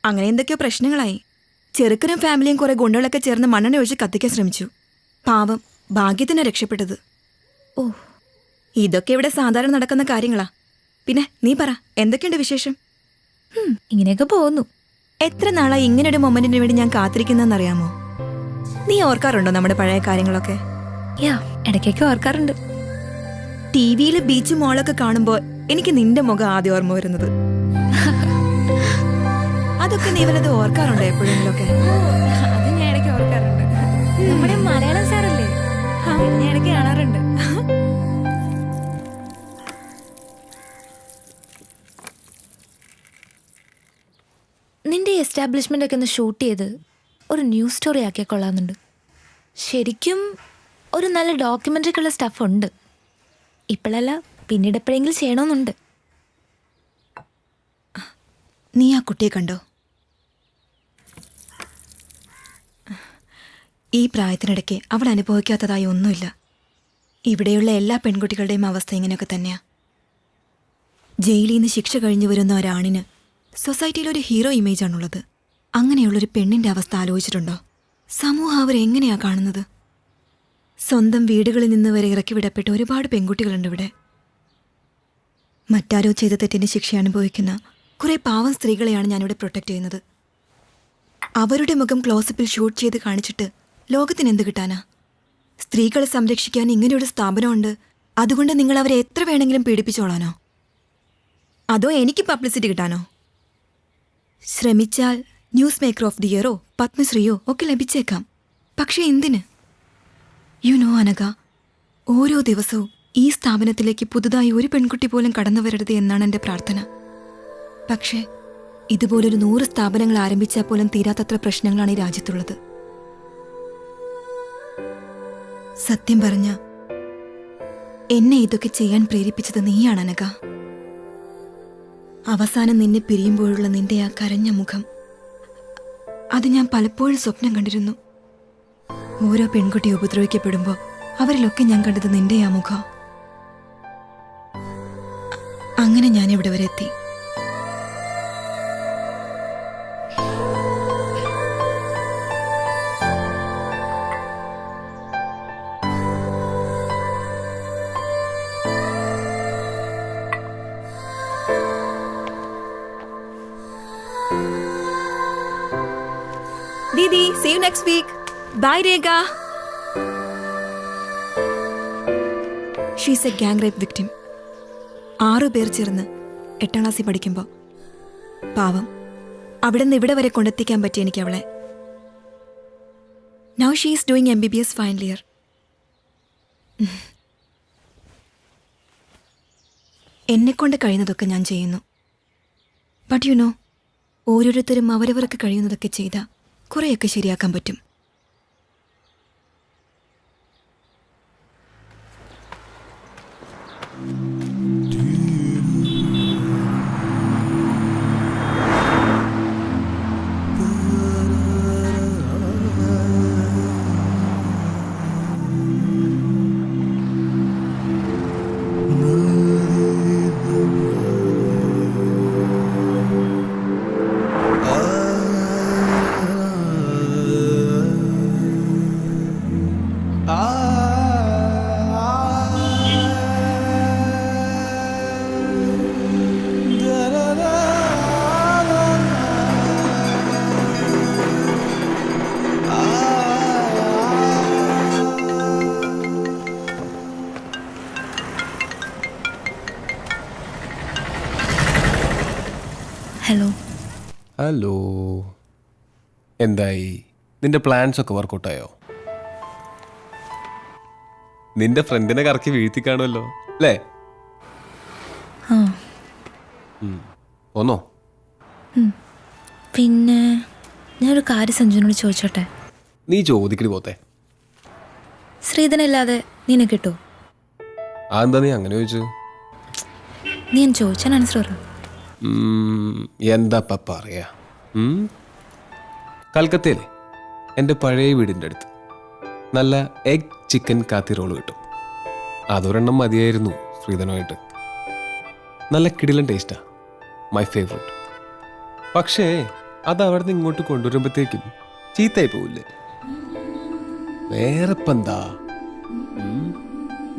അങ്ങനെ എന്തൊക്കെയോ പ്രശ്നങ്ങളായി. ചെറുക്കനും ഫാമിലിയും കുറെ ഗുണ്ടകളൊക്കെ ചേർന്ന് മണ്ണെണ്ണ ഒഴിച്ച് കത്തിക്കാൻ ശ്രമിച്ചു. പാവം, ഭാഗ്യത്തിന് രക്ഷപ്പെട്ടത്. ഓ, ഇതൊക്കെ ഇവിടെ സാധാരണ നടക്കുന്ന കാര്യങ്ങളാ. പിന്നെ നീ പറ, എന്തൊക്കെയുണ്ട് വിശേഷം? ഇങ്ങനെയൊക്കെ പോകുന്നു. എത്ര നാളായി ഇങ്ങനൊരു മൊമെന്റിന് വേണ്ടി ഞാൻ കാത്തിരിക്കുന്നറിയാമോ? നീ ഓർക്കാറുണ്ടോ നമ്മുടെ പഴയ കാര്യങ്ങളൊക്കെ? ഇടയ്ക്കൊക്കെ ഓർക്കാറുണ്ട്. ടിവിയിൽ ബീച്ച് മോളൊക്കെ കാണുമ്പോൾ എനിക്ക് നിന്റെ മുഖം ആദ്യം ഓർമ്മ വരുന്നത്. അതൊക്കെ നീ വല്ലത് ഓർക്കാറുണ്ടോ എപ്പോഴെങ്കിലൊക്കെ? അത് ഞാൻ ഇടയ്ക്ക് ഓർക്കാറുണ്ട്. നമ്മുടെ മലയാളം സാറല്ലേ, ഞാൻ ഇടയ്ക്ക് കാണാറുണ്ട്. നിന്റെ എസ്റ്റാബ്ലിഷ്മെന്റ് ഒക്കെ ഒന്ന് ഷൂട്ട് ചെയ്ത് ഒരു ന്യൂസ് സ്റ്റോറി ആക്കിയാൽ കൊള്ളാമെന്നുണ്ട്. ശരിക്കും ഒരു നല്ല ഡോക്യുമെന്ററിക്കുള്ള സ്റ്റഫ് ഉണ്ട്. ഇപ്പോഴല്ല, പിന്നീട് എപ്പോഴെങ്കിലും ചെയ്യണമെന്നുണ്ട്. നീ ആ കുട്ടിയെ കണ്ടോ? ഈ പ്രായത്തിനിടയ്ക്ക് അവൾ അനുഭവിക്കാത്തതായി ഒന്നുമില്ല. ഇവിടെയുള്ള എല്ലാ പെൺകുട്ടികളുടെയും അവസ്ഥ ഇങ്ങനെയൊക്കെ തന്നെയാ. ജയിലിൽ നിന്ന് ശിക്ഷ കഴിഞ്ഞു വരുന്ന ഒരാണിന് സൊസൈറ്റിയിൽ ഒരു ഹീറോ ഇമേജാണുള്ളത്. അങ്ങനെയുള്ളൊരു പെണ്ണിൻ്റെ അവസ്ഥ ആലോചിച്ചിട്ടുണ്ടോ? സമൂഹം അവരെങ്ങനെയാ കാണുന്നത്? സ്വന്തം വീടുകളിൽ നിന്ന് വരെ ഇറക്കി വിടപ്പെട്ട ഒരുപാട് പെൺകുട്ടികളുണ്ട് ഇവിടെ. മറ്റാരോ ചെയ്ത തെറ്റിന് ശിക്ഷ അനുഭവിക്കുന്ന കുറേ പാവം സ്ത്രീകളെയാണ് ഞാനിവിടെ പ്രൊട്ടക്റ്റ് ചെയ്യുന്നത്. അവരുടെ മുഖം ക്ലോസപ്പിൽ ഷൂട്ട് ചെയ്ത് കാണിച്ചിട്ട് ലോകത്തിന് എന്ത് കിട്ടാനാ? സ്ത്രീകളെ സംരക്ഷിക്കാൻ ഇങ്ങനെയൊരു സ്ഥാപനമുണ്ട്, അതുകൊണ്ട് നിങ്ങൾ അവരെ എത്ര വേണമെങ്കിലും പീഡിപ്പിച്ചോളാനോ? അതോ എനിക്ക് പബ്ലിസിറ്റി കിട്ടാനോ? ശ്രമിച്ചാൽ ന്യൂസ് മേക്കർ ഓഫ് ദി ഇയറോ പത്മശ്രീയോ ഒക്കെ ലഭിച്ചേക്കാം. പക്ഷേ എന്തിന്? അനഘ, ഓരോ ദിവസവും ഈ സ്ഥാപനത്തിലേക്ക് പുതുതായി ഒരു പെൺകുട്ടി പോലും കടന്നു വരരുത് എന്നാണ് എൻ്റെ പ്രാർത്ഥന. പക്ഷേ ഇതുപോലൊരു 100 സ്ഥാപനങ്ങൾ ആരംഭിച്ചാൽ പോലും തീരാത്തത്ര പ്രശ്നങ്ങളാണ് ഈ രാജ്യത്തുള്ളത്. സത്യം പറഞ്ഞ എന്നെ ഇതൊക്കെ ചെയ്യാൻ പ്രേരിപ്പിച്ചത് നീയാണ് അനഘ. അവസാനം നിന്നെ പിരിയുമ്പോഴുള്ള നിന്റെ ആ കരഞ്ഞ മുഖം, അത് ഞാൻ പലപ്പോഴും സ്വപ്നം കണ്ടിരുന്നു. ഓരോ പെൺകുട്ടി ഉപദ്രവിക്കപ്പെടുമ്പോൾ അവരിലൊക്കെ ഞാൻ കണ്ടത് നിന്റെ ആ മുഖം. അങ്ങനെ ഞാൻ ഇവിടെ വരെ എത്തി. Didi, see you next week. Bye, Rega. She's a gang rape victim. 6 പേർ ചേർന്ന് 8ാം ക്ലാസ്സിൽ പഠിക്കുമ്പോൾ പാവം അവിടെ നിന്ന് ഇവിടെ വരെ കൊണ്ടെത്തിക്കാൻ പറ്റി എനിക്ക് അവളെ. Now she is doing MBBS final year. എന്നെക്കൊണ്ട് കഴിയുന്നതൊക്കെ ഞാൻ ചെയ്യുന്നു. ബട്ട് യു നോ, ഓരോരുത്തരും അവരവർക്ക് കഴിയുന്നതൊക്കെ ചെയ്താൽ കുറേയൊക്കെ ശരിയാക്കാൻ പറ്റും. ഹലോ. ഹലോ, എന്തായി? നിന്റെ പ്ലാൻസ് ഒക്കെ വർക്കൗട്ടായോ? നിന്റെ ഫ്രണ്ടിനെ കറക്കി വീഴ്ത്തി കാണുമല്ലോ അല്ലേ? ആ. ഒന്നോ? പിന്നെ ഞാനൊരു കാര്യം സഞ്ജുവിനോട് ചോദിച്ചോട്ടെ? നീ ചോദിക്കടി പോത്തെ. ശ്രീധനല്ലാതെ നിന്നെ കിട്ടുമോ? അതെന്താ നീ അങ്ങനെ ചോദിച്ചു? നീ ഞാൻ ചോദിച്ചാൽ ആൻസർ പറ. എന്താ പറയാ? കൽക്കത്തയിലെ എൻ്റെ പഴയ വീടിൻ്റെ അടുത്ത് നല്ല എഗ് ചിക്കൻ കാത്തി റോള് കിട്ടും. അതൊരെണ്ണം മതിയായിരുന്നു ശ്രീധനുമായിട്ട്. നല്ല കിടിലൻ ടേസ്റ്റാ, മൈ ഫേവറേറ്റ്. പക്ഷേ അത് അവിടെ നിന്ന് ഇങ്ങോട്ട് കൊണ്ടുവരുമ്പോഴത്തേക്കും ചീത്തയായി പോവില്ലേ? വേറെ ഇപ്പം എന്താ?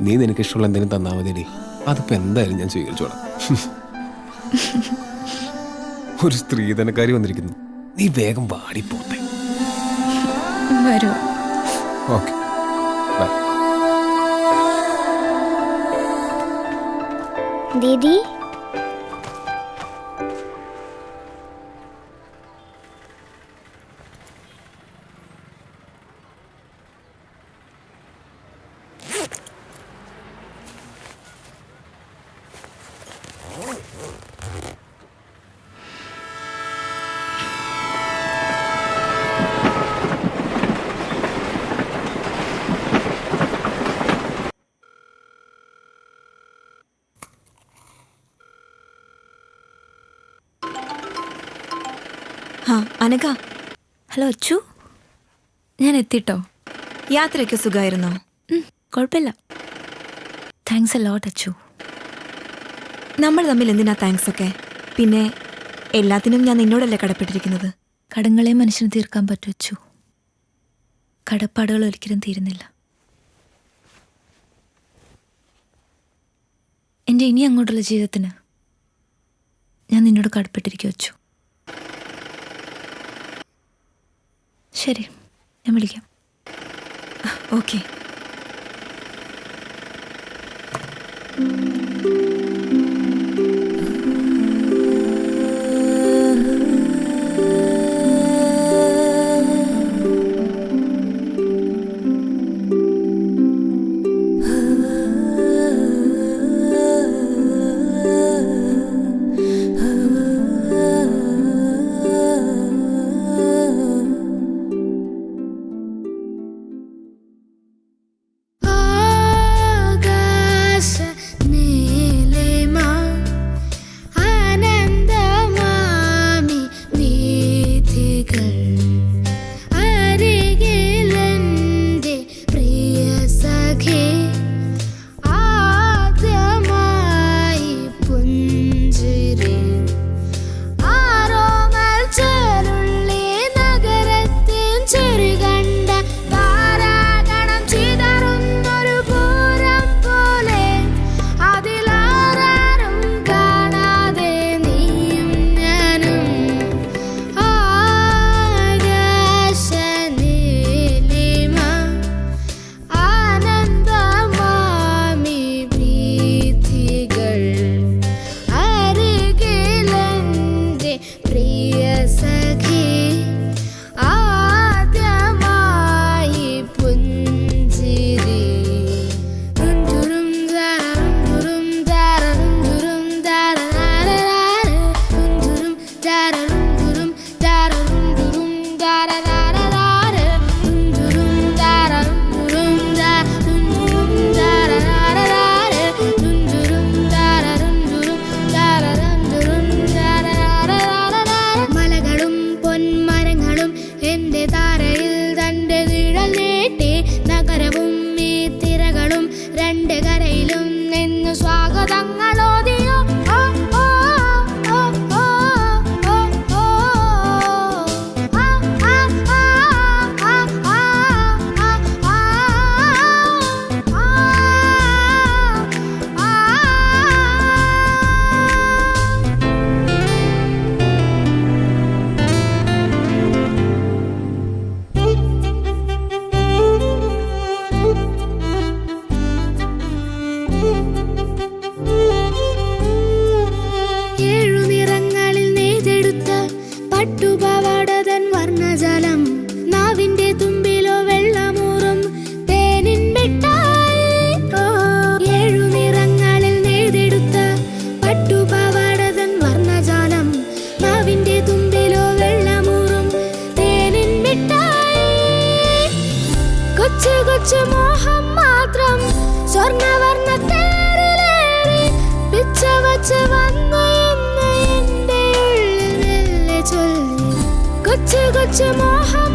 നീ നിനക്കിഷ്ടമുള്ള എന്തെങ്കിലും തന്നാൽ മതിയടി, അതിപ്പോൾ എന്തായാലും ഞാൻ സ്വീകരിച്ചോളാം. ഒരു സ്ത്രീധനക്കാരി വന്നിരിക്കുന്നു, നീ വേഗം വാടിപ്പോട്ടെ. വരൂ. Okay, bye. ദീദി, അനഘ. ഹലോ അച്ചു, ഞാൻ എത്തിട്ടോ. യാത്രയൊക്കെ സുഖമായിരുന്നോ? കുഴപ്പമില്ല. Thanks a lot Achu. നമ്മൾ തമ്മിൽ എന്തിനാ താങ്ക്സ് ഒക്കെ? പിന്നെ എല്ലാത്തിനും ഞാൻ നിന്നോടല്ലേ കടപ്പെട്ടിരിക്കുന്നത്. കടങ്ങളെ മനുഷ്യന് തീർക്കാൻ പറ്റൂ അച്ചു. കടപ്പാടുകൾ ഒരിക്കലും തീരുന്നില്ല. എൻ്റെ ഇനി അങ്ങോട്ടുള്ള ജീവിതത്തിന് ഞാൻ നിന്നോട് കടപ്പെട്ടിരിക്കും അച്ചു. ശരി, ഞാൻ വിളിക്കാം. ഓക്കെ. മോഹം മാത്രം സ്വർണ്ണവർണ്ണ തേരിലേറി പിച്ചവച്ച് വന്നു എന്ന് എൻ്റെ ഉള്ളിൽ ചൊല്ലി കൊച്ചു കൊച്ചു മോഹം